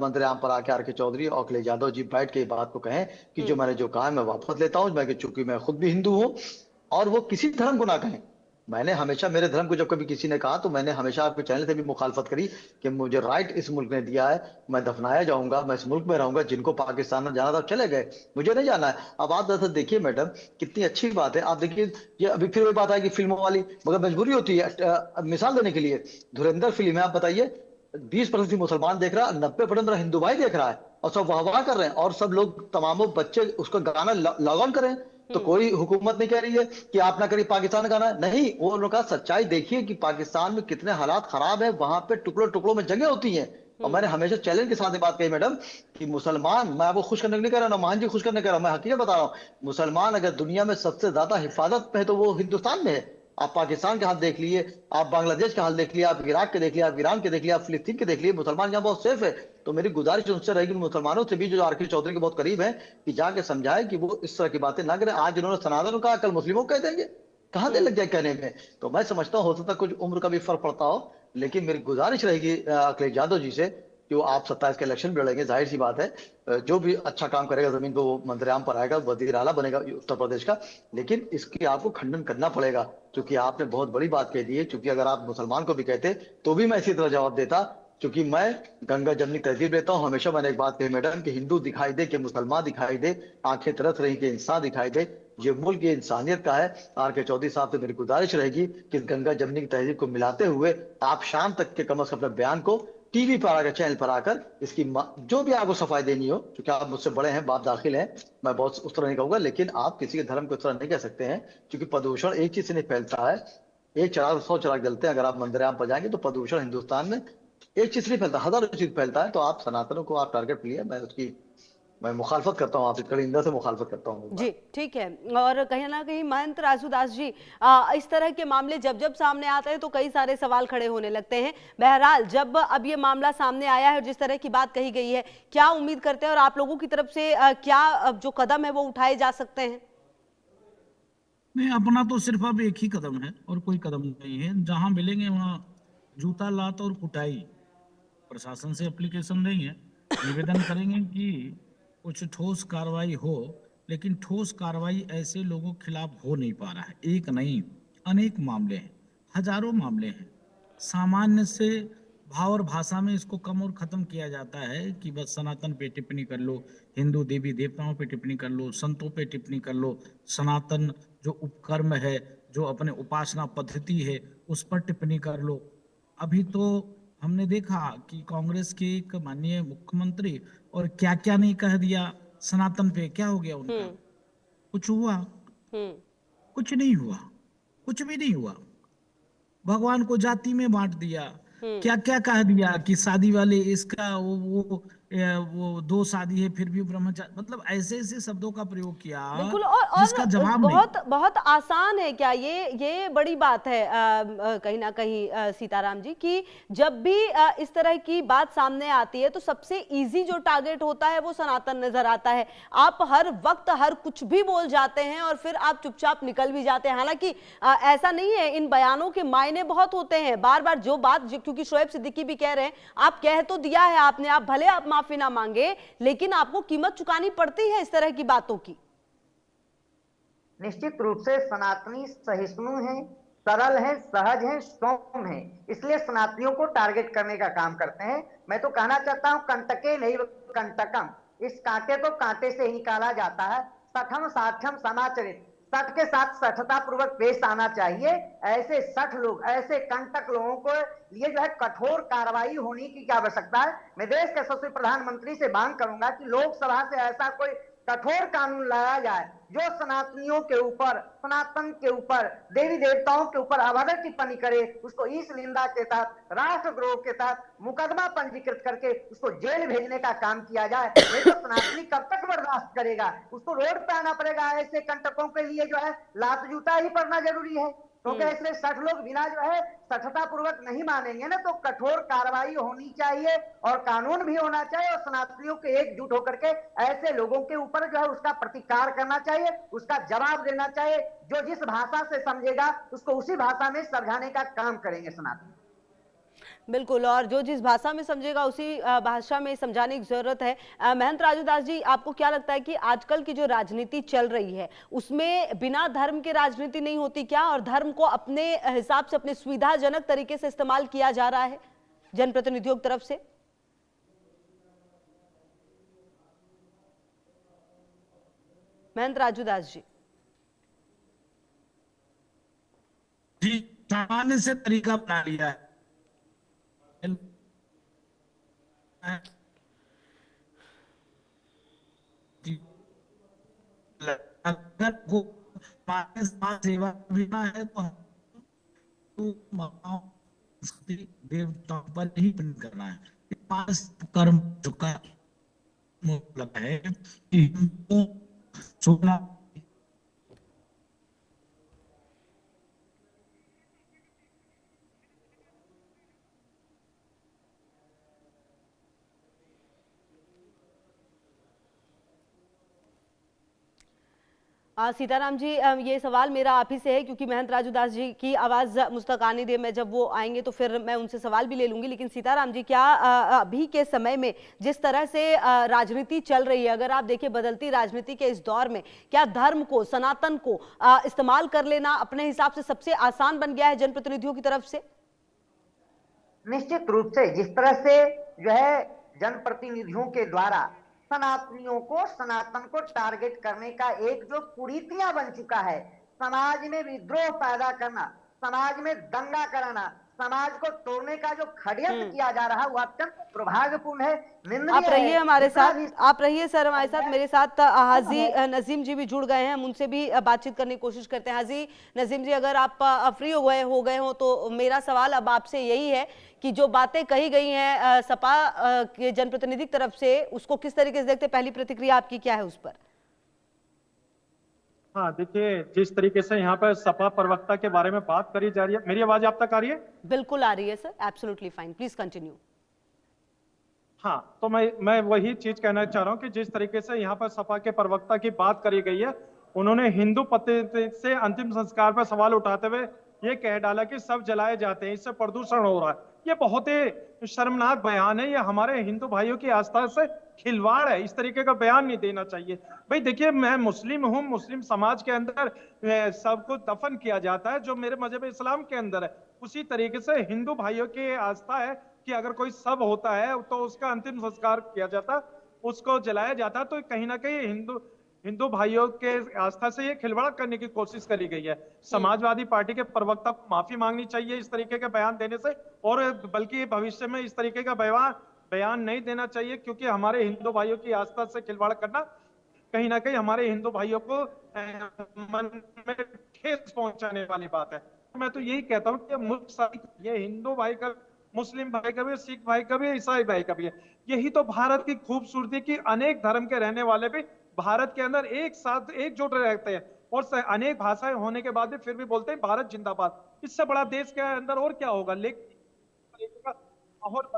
मंत्रियाम पर आके आर के चौधरी और अखिलेश यादव जी बैठ के बात को कहें कि जो मैंने जो कहा मैं वापस लेता हूं। मैं चूंकि मैं खुद भी हिंदू हूं, और वो किसी धर्म को ना कहें। मैंने हमेशा मेरे धर्म को जब कभी किसी ने कहा तो मैंने हमेशा आपके चैनल से भी मुखालफत करी कि मुझे राइट इस मुल्क ने दिया है, मैं दफनाया जाऊंगा, मैं इस मुल्क में रहूंगा। जिनको पाकिस्तान में जाना था चले गए, मुझे नहीं जाना है। अब आप दरअसल देखिए मैडम, कितनी अच्छी बात है। आप देखिए, ये अभी फिर वही बात आएगी फिल्मों वाली, मगर मजबूरी होती है। मिसाल देने के लिए धुरंधर फिल्म है, आप बताइए 20% मुसलमान देख रहा है, 90% हिंदू भाई देख रहा है, और सब वाह कर रहे हैं, और सब लोग तमामों बच्चे उसका गाना लॉग ऑन करें। तो कोई हुकूमत नहीं कह रही है कि आप ना करिए, पाकिस्तान गाना नहीं। वो उन्होंने कहा सच्चाई देखिए कि पाकिस्तान में कितने हालात खराब है, वहां पे टुकड़ों टुकड़ों में जगह होती हैं। और मैंने हमेशा चैलेंज के साथ बात कही मैडम कि मुसलमान, मैं आपको खुश करने नहीं कह रहा, ना मान जी खुश करने कह रहा हूं, मैं हकीकत बता रहा हूं। मुसलमान अगर दुनिया में सबसे ज्यादा हिफाजत पे है तो वो हिंदुस्तान में है। आप पाकिस्तान के हाल देख लिए, आप बांग्लादेश के हाल देख लिया, आप इराक के देख लिया, आप ईरान के देख लिया, आप फिलिस्तीन के देख लिए, मुसलमान यहाँ बहुत सेफ है। तो मेरी गुजारिश उनसे रहेगी, मुसलमानों से भी जो आर के चौधरी के बहुत करीब है, कि जाके समझाए कि वो इस तरह की बातें ना करें। आज उन्होंने सनातन कहा, कल मुस्लिमों को कह देंगे, कहाँ दिल लग जाए कहने में। तो मैं समझता हूँ हो सकता कुछ उम्र का भी फर्क पड़ता हो, लेकिन मेरी गुजारिश रहेगी अखिलेश यादव जी से कि वो आप 27 के इलेक्शन भी लड़ेंगे, जाहिर सी बात है। जो भी अच्छा काम करेगा जमीन को, वो मंत्रियाम पर आएगा, वजीर आला बनेगा उत्तर प्रदेश का। लेकिन इसकी आपको खंडन करना पड़ेगा, क्योंकि आपने बहुत बड़ी बात कह दी है। क्योंकि अगर आप मुसलमान को भी कहते तो भी मैं इसी तरह जवाब देता, क्योंकि मैं गंगा जमनी तहजीब लेता हूँ। हमेशा मैंने एक बात कही मैडम कि हिंदू दिखाई दे कि मुसलमान दिखाई दे, आंखें तरस रही कि इंसान दिखाई दे, ये मुल्क ये इंसानियत का है। आर के चौधरी साहब से मेरी गुजारिश रहेगी कि गंगा जमनी की तहजीब को मिलाते हुए आप शाम तक के कम से कम अपने बयान को टीवी पर आकर, चैनल पर आकर, इसकी जो भी आपको सफाई देनी हो, क्योंकि आप मुझसे बड़े हैं, बाप दाखिल हैं, मैं बहुत उस तरह नहीं कहूंगा, लेकिन आप किसी के धर्म को उस तरह नहीं कह सकते हैं। क्योंकि प्रदूषण एक चीज से नहीं फैलता है, एक चिराग 100 चिराग जलते हैं। अगर आप मंदिराम पर जाएंगे तो प्रदूषण हिंदुस्तान में एक चीज नहीं फैलता, हजारों चीज फैलता है। तो आप सनातनों को आप टारगेट लिए, मैं मुखालफत करता हूँ, आपकी कड़ी इंदा से मुखालफत करता हूँ। जी ठीक है। और कहीं ना कहीं महंत राजूदास जी, इस तरह के मामले जब जब सामने आते हैं तो कई सारे सवाल खड़े होने लगते हैं। बहरहाल जब अब ये मामला सामने आया है और जिस तरह की बात कही गई है, क्या उम्मीद करते हैं और आप लोगों की तरफ से क्या जो कदम है वो उठाए जा सकते हैं? नहीं, अपना तो सिर्फ अब एक ही कदम है और कोई कदम नहीं है। जहां मिलेंगे वहां जूता लात और कुटाई। प्रशासन से एप्लीकेशन नहीं है, निवेदन करेंगे कि कुछ ठोस कार्रवाई हो, लेकिन ठोस कार्रवाई ऐसे लोगों के खिलाफ हो नहीं पा रहा है। एक नहीं, अनेक मामले हैं, हजारों मामले हैं। सामान्य से भाव और भाषा में इसको कम और खत्म किया जाता है कि बस सनातन पे टिप्पणी कर लो, हिंदू देवी देवताओं पे टिप्पणी कर लो, संतों पे टिप्पणी कर लो, सनातन जो उपकर्म है, जो अपने उपासना पद्धति है, उस पर टिप्पणी कर लो। अभी तो हमने देखा कि कांग्रेस के एक माननीय मुख्यमंत्री और क्या क्या नहीं कह दिया सनातन पे। क्या हो गया उनका? कुछ हुआ? कुछ नहीं हुआ, कुछ भी नहीं हुआ। भगवान को जाति में बांट दिया, क्या क्या कह दिया कि शादी वाले इसका वो 2 शादी है फिर भी ब्रह्मचारी, मतलब ऐसे ऐसे शब्दों का प्रयोग किया। बिल्कुल। और जिसका जवाब बहुत बहुत आसान है क्या ये बड़ी बात है कहीं ना कहीं सीताराम जी, कि जब भी इस तरह की बात सामने आती है तो सबसे इजी जो टारगेट होता है वो सनातन नजर आता है। आप हर वक्त हर कुछ भी बोल जाते हैं और फिर आप चुपचाप निकल भी जाते हैं। हालांकि ऐसा नहीं है, इन बयानों के मायने बहुत होते हैं। बार बार जो बात, क्योंकि शोएब सिद्दीकी भी कह रहे हैं, आप कह तो दिया है आपने, आप भले आप माफी ना मांगे, लेकिन आपको कीमत चुकानी पड़ती है इस तरह की बातों की। निश्चित रूप से सनातनी सहिष्णु हैं, सरल हैं, सहज हैं, सौम्य हैं, इसलिए सनातनियों को टारगेट करने का काम करते हैं। मैं तो कहना चाहता हूं कंटके नहीं कंटकम, इस कांटे को कांटे से ही निकाला जाता है। सठम साठम समाचरित, सठ के साथ सठता पूर्वक पेश आना चाहिए। ऐसे सठ लोग, ऐसे कंटक लोगों को लिए जो है कठोर कार्रवाई होने की क्या आवश्यकता है। मैं देश के यशस्वी प्रधानमंत्री से मांग करूंगा कि लोकसभा से ऐसा कोई कठोर कानून लाया जाए जो सनातनियों के ऊपर, सनातन के ऊपर, देवी देवताओं के ऊपर अभद्र टिप्पणी करे, उसको इस निंदा के तहत, राष्ट्रद्रोह के तहत मुकदमा पंजीकृत करके उसको जेल भेजने का काम किया जाए। नहीं तो सनातनी कब तक बर्दाश्त करेगा? उसको रोड पे आना पड़ेगा। ऐसे कंटकों के लिए जो है लात जूता ही पड़ना जरूरी है, क्योंकि ऐसे 60 लोग बिना जो है सठता पूर्वक नहीं मानेंगे ना, तो कठोर कार्रवाई होनी चाहिए और कानून भी होना चाहिए और सनातनियों के एकजुट होकर के ऐसे लोगों के ऊपर जो है उसका प्रतिकार करना चाहिए, उसका जवाब देना चाहिए। जो जिस भाषा से समझेगा उसको उसी भाषा में समझाने का काम करेंगे सनातनी। बिल्कुल, और जो जिस भाषा में समझेगा उसी भाषा में समझाने की जरूरत है। महंत राजूदास जी, आपको क्या लगता है कि आजकल की जो राजनीति चल रही है उसमें बिना धर्म के राजनीति नहीं होती क्या, और धर्म को अपने हिसाब से, अपने सुविधाजनक तरीके से इस्तेमाल किया जा रहा है जनप्रतिनिधियों की तरफ से? महंत राजूदास जी। सामान्य से तरीका बना लिया है। अगर वो समाज सेवा करना है तो देवताओं पर ही डिपेंड करना है। कर्म चुका मतलब है कि हमको सोना सीताराम जी, ये सवाल मेरा आप ही से है, क्योंकि महंत राजूदास जी की आवाज़ मुझ तक आने दे, मैं जब वो आएंगे तो फिर मैं उनसे सवाल भी ले लूंगी। लेकिन सीताराम जी, क्या अभी के समय में जिस तरह से राजनीति चल रही है, अगर आप देखिए बदलती राजनीति के इस दौर में, क्या धर्म को, सनातन को इस्तेमाल कर लेना अपने हिसाब से सबसे आसान बन गया है जनप्रतिनिधियों की तरफ से? निश्चित रूप से जिस तरह से जो है जनप्रतिनिधियों के द्वारा सनातनियों को, सनातन को टारगेट करने का एक जो कुरीतियां बन चुका है, समाज में विद्रोह पैदा करना, समाज में दंगा कराना, समाज को तोड़ने का जो षड्यंत्र किया जा रहा है वो अत्यंत दुर्भाग्यपूर्ण है, निंदनीय आप रहिए है। हमारे साथ, आप रहिए सर हमारे साथ। मेरे साथ हाजी नजीम जी भी जुड़ गए हैं, हम उनसे भी बातचीत करने की कोशिश करते हैं। हाजी नजीम जी, अगर आप फ्री हो गए हो तो मेरा सवाल अब आपसे यही है कि जो बातें कही गई हैं सपा के जनप्रतिनिधि की तरफ से, उसको किस तरीके से देखते? पहली प्रतिक्रिया आपकी क्या है उस पर? हाँ, देखिए जिस तरीके से यहाँ पर सपा प्रवक्ता के बारे में बात करी जा रही है, मेरी आवाज आप तक आ रही है? बिल्कुल आ रही है sir, absolutely fine, please continue. हाँ, तो मैं वही चीज कहना चाह रहा हूँ कि जिस तरीके से यहाँ पर सपा के प्रवक्ता की बात करी गई है, उन्होंने हिंदू पद्धति से अंतिम संस्कार पर सवाल उठाते हुए ये कह डाला कि सब जलाए जाते हैं, इससे प्रदूषण हो रहा है। ये बहुत ही शर्मनाक बयान है, ये हमारे हिंदू भाइयों की आस्था से खिलवाड़ है। इस तरीके का बयान नहीं देना चाहिए। भाई देखिए, मैं मुस्लिम हूँ, मुस्लिम समाज के अंदर सबको दफन किया जाता है जो मेरे मजहब इस्लाम के अंदर है। उसी तरीके से हिंदू भाइयों की आस्था है कि अगर कोई शव होता है तो उसका अंतिम संस्कार किया जाता, उसको जलाया जाता। तो कहीं ना कहीं हिंदू भाइयों के आस्था से ये खिलवाड़ करने की कोशिश करी गई है। समाजवादी पार्टी के प्रवक्ता को माफी मांगनी चाहिए इस तरीके के बयान देने से, और बल्कि भविष्य में इस तरीके का बयान नहीं देना चाहिए, क्योंकि हमारे हिंदू भाइयों की आस्था से खिलवाड़ करना कहीं ना कहीं हमारे हिंदू भाइयों को मन में ठेस पहुंचाने वाली बात है। मैं तो यही कहता हूँ कि ये हिंदू भाई का, मुस्लिम भाई का भी, सिख भाई का भी, ईसाई भाई का भी है। यही तो भारत की खूबसूरती की अनेक धर्म के रहने वाले भी भारत के अंदर एक साथ एकजुट रहते हैं, और अनेक भाषाएं होने के बाद भी फिर भी बोलते हैं भारत जिंदाबाद। इससे बड़ा देश के अंदर और क्या होगा? लेकिन माहौल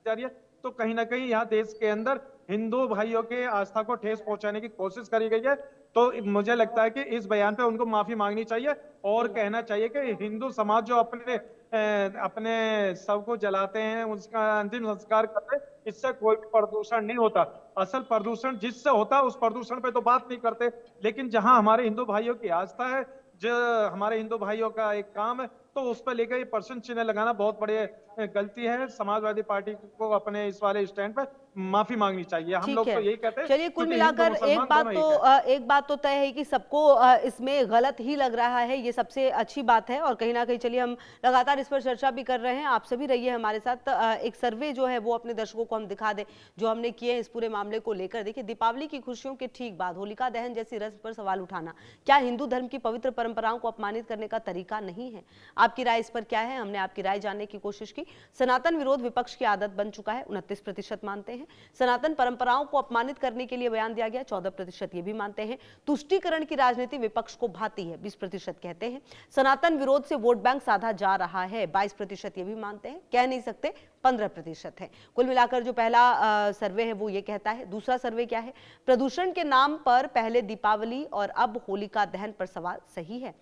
जा रही है, तो कहीं ना कहीं यहाँ देश के अंदर हिंदू भाइयों के आस्था को ठेस पहुंचाने की कोशिश करी गई है। तो मुझे लगता है कि इस बयान पे उनको माफी मांगनी चाहिए और कहना चाहिए कि हिंदू समाज जो अपने शव को जलाते हैं, उसका अंतिम संस्कार करते हैं, इससे कोई प्रदूषण नहीं होता। असल प्रदूषण जिससे होता है उस प्रदूषण पे तो बात नहीं करते, लेकिन जहां हमारे हिंदू भाइयों की आस्था है, जो हमारे हिंदू भाइयों का एक काम है, तो उस पर लेकर ये प्रश्न चिन्ह लगाना बहुत बड़े गलती है। समाजवादी पार्टी को अपने इस वाले स्टैंड पर माफी मांगनी चाहिए। हम ठीक लोग है। तो यही कहते हैं। चलिए, कुल क्योंकि हिंदू मिलाकर मुसलमान दोनों एक हैं। एक बात तो तय है कि सबको इसमें गलत ही लग रहा है, ये सबसे अच्छी बात है। और कहीं ना कहीं चलिए, हम लगातार इस पर चर्चा भी कर रहे हैं, आप सभी रहिए हमारे साथ। एक सर्वे जो है वो अपने दर्शकों को हम दिखा दें जो हमने किए इस पूरे मामले को लेकर। देखिए, दीपावली की खुशियों के ठीक बाद होलिका दहन जैसी रस्म पर सवाल उठाना क्या हिंदू धर्म की पवित्र परंपराओं को अपमानित करने का तरीका नहीं है? आपकी राय इस पर क्या है? हमने आपकी राय जानने की कोशिश की। सनातन विरोध विपक्ष की आदत बन चुका है, 29% मानते हैं। सनातन परंपराओं को अपमानित करने के लिए बयान दिया गया, 14% ये भी मानते हैं। तुष्टीकरण की राजनीति विपक्ष को भाती है, 20% कहते हैं। सनातन विरोध से वोट बैंक साधा जा रहा है, 22% ये भी मानते हैं। कह नहीं सकते, 15% है। कुल मिलाकर जो पहला सर्वे है वो ये कहता है। दूसरा सर्वे क्या है? प्रदूषण के नाम पर पहले दीपावली और अब होलिका दहन पर सवाल सही है?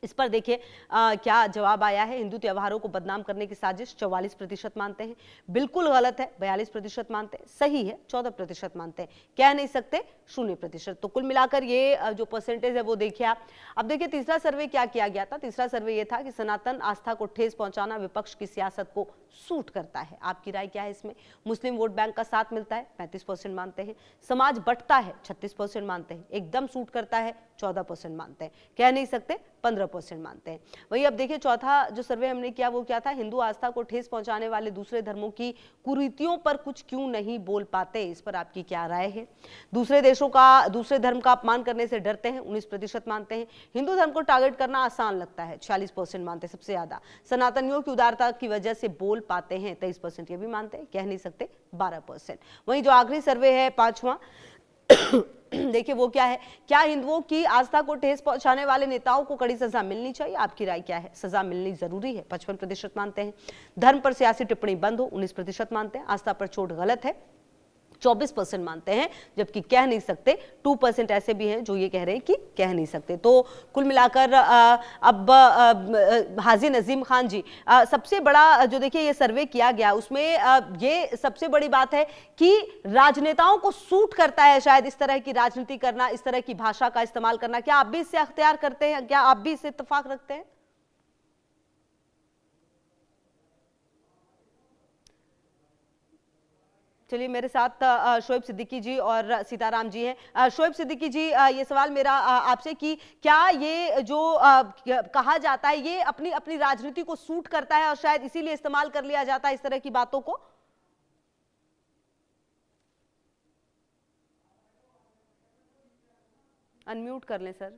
इस पर देखिए क्या जवाब आया है। हिंदू त्योहारों को बदनाम करने की साजिश, 44% मानते हैं। बिल्कुल गलत है, 42% मानते हैं। सही है, 14% मानते हैं। कह नहीं सकते, 0%। तो कुल मिलाकर ये जो परसेंटेज है वो देखिए आप। अब देखिए, तीसरा सर्वे क्या किया गया था। तीसरा सर्वे ये था कि सनातन आस्था को ठेस पहुंचाना विपक्ष की सियासत को सूट करता है। आपकी राय क्या है इसमें? मुस्लिम वोट बैंक का साथ मिलता है, 35% मानते हैं। समाज बंटता है, 36% मानते हैं। एकदम सूट करता है, 14% मानते हैं। कह नहीं सकते, 15% मानते हैं। वही अब देखिए, चौथा जो सर्वे हमने किया वो क्या था? हिंदू आस्था को ठेस पहुंचाने वाले दूसरे धर्मों की कुरीतियों पर कुछ क्यों नहीं बोल पाते? इस पर आपकी क्या राय है? दूसरे धर्म का अपमान करने से डरते हैं, 19% मानते हैं। हिंदू धर्म को टारगेट करना आसान लगता है, 46% मानते हैं, सबसे ज्यादा। सनातनियों की उदारता की वजह से बोल पाते हैं, 23% ये भी मानते हैं। कह नहीं सकते, 12%। वहीं जो आखिरी सर्वे है, पांचवा, देखिए वो क्या है? क्या हिंदुओं की आस्था को ठेस पहुंचाने वाले नेताओं को कड़ी सजा मिलनी चाहिए? आपकी राय क्या है? सजा मिलनी जरूरी है, 55% मानते हैं। धर्म पर सियासी टिप्पणी बंद हो, 19% मानते हैं। आस्था पर चोट गलत है, 24% मानते हैं। जबकि कह नहीं सकते, 2% ऐसे भी हैं जो ये कह रहे हैं कि कह नहीं सकते। तो कुल मिलाकर अब हाजी नजीम खान जी, सबसे बड़ा जो देखिए ये सर्वे किया गया उसमें ये सबसे बड़ी बात है कि राजनेताओं को सूट करता है शायद इस तरह की राजनीति करना, इस तरह की भाषा का इस्तेमाल करना। क्या आप भी इससे अख्तियार करते हैं? क्या आप भी इससे इत्तेफाक रखते हैं? चलिए, मेरे साथ शोएब सिद्दीकी जी और सीताराम जी हैं। शोएब सिद्दीकी जी, ये सवाल मेरा आपसे कि क्या ये जो कहा जाता है ये अपनी अपनी राजनीति को सूट करता है और शायद इसीलिए इस्तेमाल कर लिया जाता है इस तरह की बातों को? अनम्यूट कर लें सर।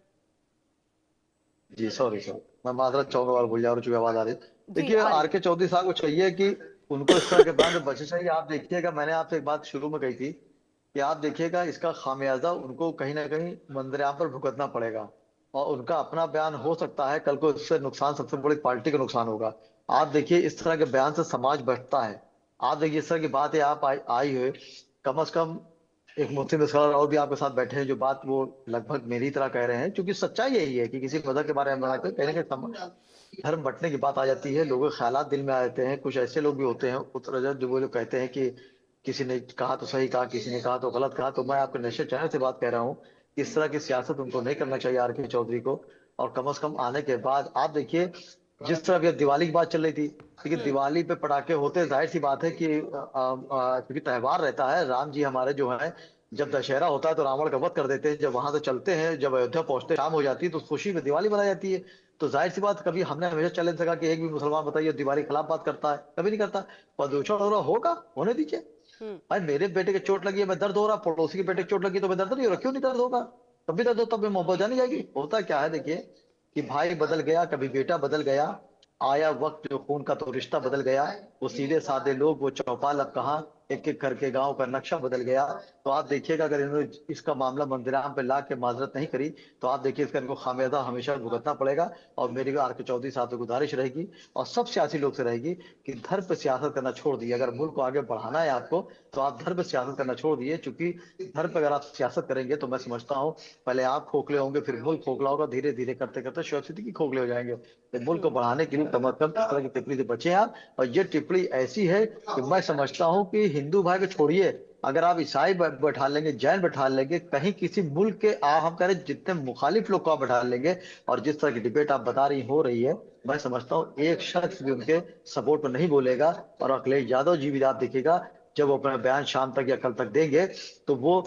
जी सॉरी मैं माजरत चाहूंगा, बोल जा रहा हूँ, आवाज आ रही। देखिए, आर.के. चौधरी साहब को चाहिए कि उनको इस तरह के बयान से बचना चाहिए। आप देखिएगा, मैंने आपसे एक बात शुरू में कही थी कि आप देखिएगा इसका खामियाजा उनको कहीं ना कहीं मंदिराम पर भुगतना पड़ेगा और उनका अपना बयान हो सकता है कल को इससे नुकसान सबसे बड़ी पार्टी का नुकसान होगा। आप देखिए, इस तरह के बयान से समाज बढ़ता है। आप देखिए, इस तरह की बात है आप आई हुए, कम से कम एक मुस्लिम स्कॉलर और भी आपके साथ बैठे हैं जो बात वो लगभग मेरी तरह कह रहे हैं, क्योंकि सच्चाई यही है कि किसी मजहब के बारे में कहीं ना कहीं धर्म बंटने की बात आ जाती है, लोगों के ख्यालात दिल में आ जाते हैं। कुछ ऐसे लोग भी होते हैं उत्तरजत जो वो लोग कहते हैं कि किसी ने कहा तो सही कहा, किसी ने कहा तो गलत कहा। तो मैं आपके नेशनल चैनल से बात कह रहा हूँ, इस तरह की सियासत उनको नहीं करना चाहिए आर.के. चौधरी को। और कम से कम आने के बाद आप देखिए, जिस तरह दिवाली की बात चल रही थी, क्योंकि दिवाली पे पटाखे होते, जाहिर सी बात है कि क्योंकि त्यौहार रहता है, राम जी हमारे जो है, जब दशहरा होता है तो रावण का वध कर देते हैं, जब वहां से चलते हैं, जब अयोध्या पहुंचते शाम हो जाती है तो खुशी में दिवाली मनाई जाती है। तो जाहिर सी बात, कभी हमने हमेशा चैलेंज कहा कि एक भी मुसलमान बताइए दिवाली के खिलाफ बात करता है? कभी नहीं करता। प्रदूषण हो रहा होगा, होने दीजिए। भाई, मेरे बेटे के चोट लगी है, मैं दर्द हो रहा, पड़ोसी के बेटे की चोट लगी तो मैं दर्द नहीं हो रहा, क्यों नहीं दर्द होगा? कभी दर्द हो तब मोहब्बत जानी जाएगी। होता क्या है देखिए कि भाई बदल गया, कभी बेटा बदल गया, आया वक्त जो खून का तो रिश्ता बदल गया। वो सीधे साधे लोग, वो चौपाल अब कहाँ, एक एक करके गांव का नक्शा बदल गया। तो आप देखिएगा, अगर इन्होंने इसका मामला मंदिराम पे ला के माजरत नहीं करी तो आप देखिए इसका इनको खामियाजा हमेशा भुगतना पड़ेगा। और मेरी आर.के. चौधरी साहब को गुजारिश रहेगी और सब सियासी लोग से रहेगी कि धर्म पे सियासत करना छोड़ दिए। अगर मुल्क को आगे बढ़ाना है आपको तो आप धर्म पे सियासत करना छोड़ दिए, चूंकि धर्म पे अगर आप सियासत करेंगे तो मैं समझता हूँ पहले आप खोखले होंगे, फिर मुल्क खोखला होगा, धीरे धीरे करते करते शोएब सिद्दीकी खोखले हो जाएंगे। तो मुल्क को बढ़ाने के लिए कम अज कम इस तरह की टिप्पणी से बचे आप। और ये टिप्पणी ऐसी है कि मैं समझता हूँ कि हिंदू भाई को छोड़िए, अगर आप ईसाई बैठा लेंगे, जैन बैठा लेंगे, कहीं किसी मुल्क के हम कह रहे जितने मुखालिफ लोग को आप बैठा लेंगे, और जिस तरह की डिबेट आप बता रही हो रही है, मैं समझता हूँ एक शख्स भी उनके सपोर्ट में नहीं बोलेगा। और अखिलेश यादव जी भी आप देखिएगा, जब वो अपना बयान शाम तक या कल तक देंगे तो वो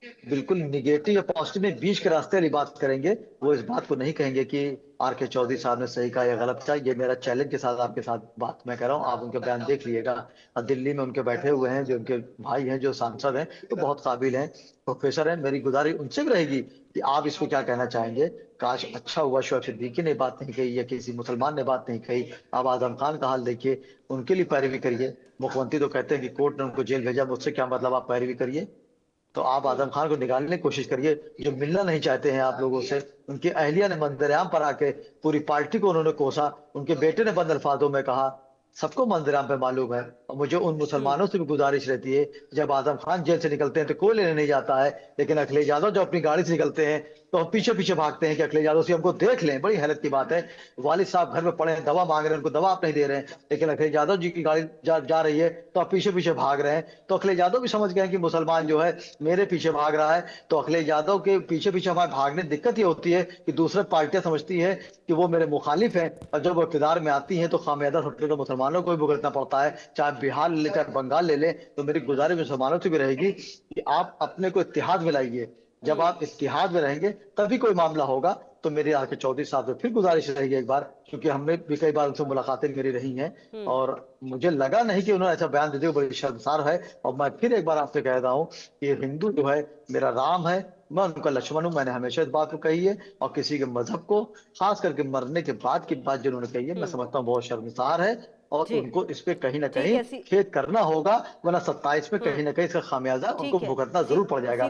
बिल्कुल निगेटिव या पॉजिटिव में बीच के रास्ते वाली बात करेंगे। वो इस बात को नहीं कहेंगे कि आर.के. चौधरी साहब ने सही कहा या गलत कहा। ये मेरा चैलेंज के साथ आपके साथ बात मैं कह रहा हूँ, आप उनके बयान देख लीजिएगा। और दिल्ली में उनके बैठे हुए हैं जो उनके भाई हैं, जो सांसद हैं, तो बहुत काबिल हैं, प्रोफेसर हैं। मेरी गुजारिश उनसे भी रहेगी कि आप इस पर क्या कहना चाहेंगे। काश अच्छा हुआ शोएब सिद्दीकी ने बात नहीं कही या किसी मुसलमान ने बात नहीं कही। आप आजम खान का हाल देखिए, उनके लिए पैरवी करिए। मुख्यमंत्री तो कहते हैं कि कोर्ट ने उनको जेल भेजा, मुझसे क्या मतलब, आप पैरवी करिए। तो आप आजम खान को निकालने की कोशिश करिए, जो मिलना नहीं चाहते हैं आप लोगों से। उनकी अहलिया ने मंदिराम पर आके पूरी पार्टी को उन्होंने कोसा, उनके बेटे ने बंद अल्फाजों में कहा, सबको मंदिराम पे मालूम है। और मुझे उन मुसलमानों से भी गुजारिश रहती है, जब आजम खान जेल से निकलते हैं तो कोई लेने नहीं जाता है, लेकिन अखिलेश यादव जब अपनी गाड़ी से निकलते हैं तो हम पीछे पीछे भागते हैं कि अखिलेश यादव से हमको देख लें। बड़ी हैरत की बात है, वालिद साहब घर में पड़े हैं, दवा मांग रहे हैं, उनको दवा आप नहीं दे रहे हैं, लेकिन अखिलेश यादव जी की गाड़ी जा रही है तो आप पीछे पीछे भाग रहे हैं। तो अखिलेश यादव भी समझ गए हैं कि मुसलमान जो है मेरे पीछे भाग रहा है। तो अखिलेश यादव के पीछे पीछे हमारे भागने दिक्कत ये होती है कि दूसरे पार्टियां समझती है कि वो मेरे मुखालिफ हैं, और जब वो इक़्तिदार में आती हैं तो खामियाजा सबसे तो मुसलमानों को भी भुगतना पड़ता है। चाहे बिहार ले चाहे बंगाल ले ले। तो मेरी गुजारिश मुसलमानों से भी रहेगी कि आप अपने को इत्तेहाद में लाइए। जब आप इत्तेहाद में रहेंगे तभी कोई मामला होगा। तो मेरी आर.के. चौधरी साहब से फिर गुजारिश रहेगी एक बार, क्योंकि हमने भी कई बार उनसे मुलाकातें मेरी रही हैं, और मुझे लगा नहीं कि उन्होंने ऐसा बयान देते हुए बड़ी शर्मसार है। और मैं फिर एक बार आपसे कहता हूँ कि हिंदू जो है मेरा राम है, मैं उनका लक्ष्मण हूँ। मैंने हमेशा इस बात को कही है, और किसी के मजहब को खास करके मरने के बाद की बात जो उन्होंने कही है, मैं समझता हूँ बहुत शर्मसार है। और उनको इस पे कहीं ना कहीं खेद करना होगा, वरना 27 में कहीं ना कहीं इसका खामियाजा उनको भुगतना जरूर पड़ जाएगा।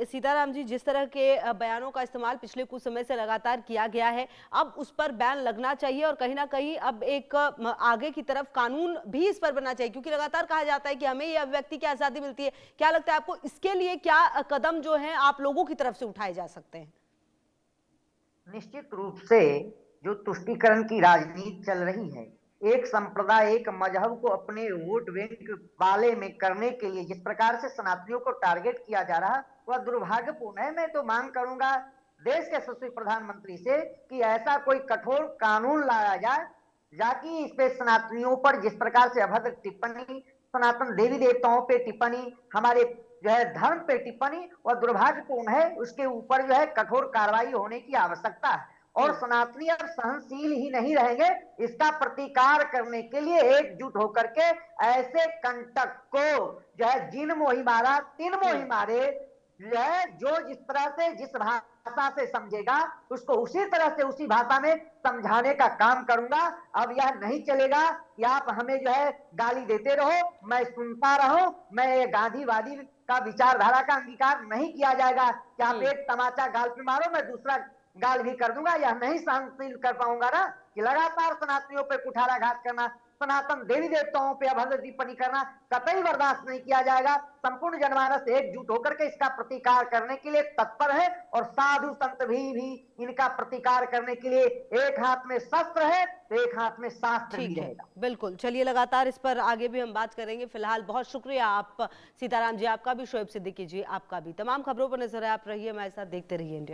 सीताराम जी, जिस तरह के बयानों का इस्तेमाल पिछले कुछ समय से लगातार किया गया है, अब उस पर बैन लगना चाहिए, और कहीं ना कहीं अब एक आगे की तरफ कानून भी इस पर बनना चाहिए, क्योंकि लगातार कहा जाता है कि हमें ये अभिव्यक्ति की आजादी मिलती है। क्या लगता है आपको, इसके लिए क्या कदम जो है आप लोगों की तरफ से उठाए जा सकते हैं? निश्चित रूप से जो तुष्टीकरण की राजनीति चल रही है, एक संप्रदाय एक मजहब को अपने वोट बैंक वाले में करने के लिए जिस प्रकार से सनातनियों को टारगेट किया जा रहा, वह दुर्भाग्यपूर्ण है। मैं तो मांग करूंगा देश के यशस्वी प्रधानमंत्री से कि ऐसा कोई कठोर कानून लाया जाए, जाकि इस पे सनातनियों पर जिस प्रकार से अभद्र टिप्पणी, सनातन देवी देवताओं पे टिप्पणी, हमारे जो है धर्म पे टिप्पणी, वह दुर्भाग्यपूर्ण है। उसके ऊपर जो है कठोर कार्रवाई होने की आवश्यकता है। और सनातनी अब सहनशील ही नहीं रहेंगे, इसका प्रतिकार करने के लिए एकजुट होकर के ऐसे कंटक को जो है जिन मोही मारा तिन मोही मारे, जो है जो जिस तरह से जिस भाषा से समझेगा उसको उसी तरह से उसी भाषा में समझाने का काम करूंगा। अब यह नहीं चलेगा कि आप हमें जो है गाली देते रहो, मैं सुनता रहूं। मैं गांधीवादी का विचारधारा का अंगीकार नहीं किया जाएगा कि आप एक तमाचा गाल पे मारो, मैं दूसरा गाल भी कर दूंगा। यह नहीं सहनशील कर पाऊंगा ना कि लगातार सनातनियों पे कुठाराघात करना, सनातन देवी देवताओं पे अभद्र टिप्पणी करना कतई बर्दाश्त नहीं किया जाएगा। संपूर्ण जनमानस एकजुट होकर के इसका प्रतिकार करने के लिए तत्पर है, और साधु संत भी इनका प्रतिकार करने के लिए एक हाथ में शस्त्र है तो एक हाथ में शास्त्र भी रहेगा। बिल्कुल, चलिए लगातार इस पर आगे भी हम बात करेंगे। फिलहाल बहुत शुक्रिया आप सीताराम जी, आपका भी, शोएब सिद्दीकी जी आपका भी। तमाम खबरों पर नजर है आप रहिए हमारे साथ, देखते रहिए इंडिया।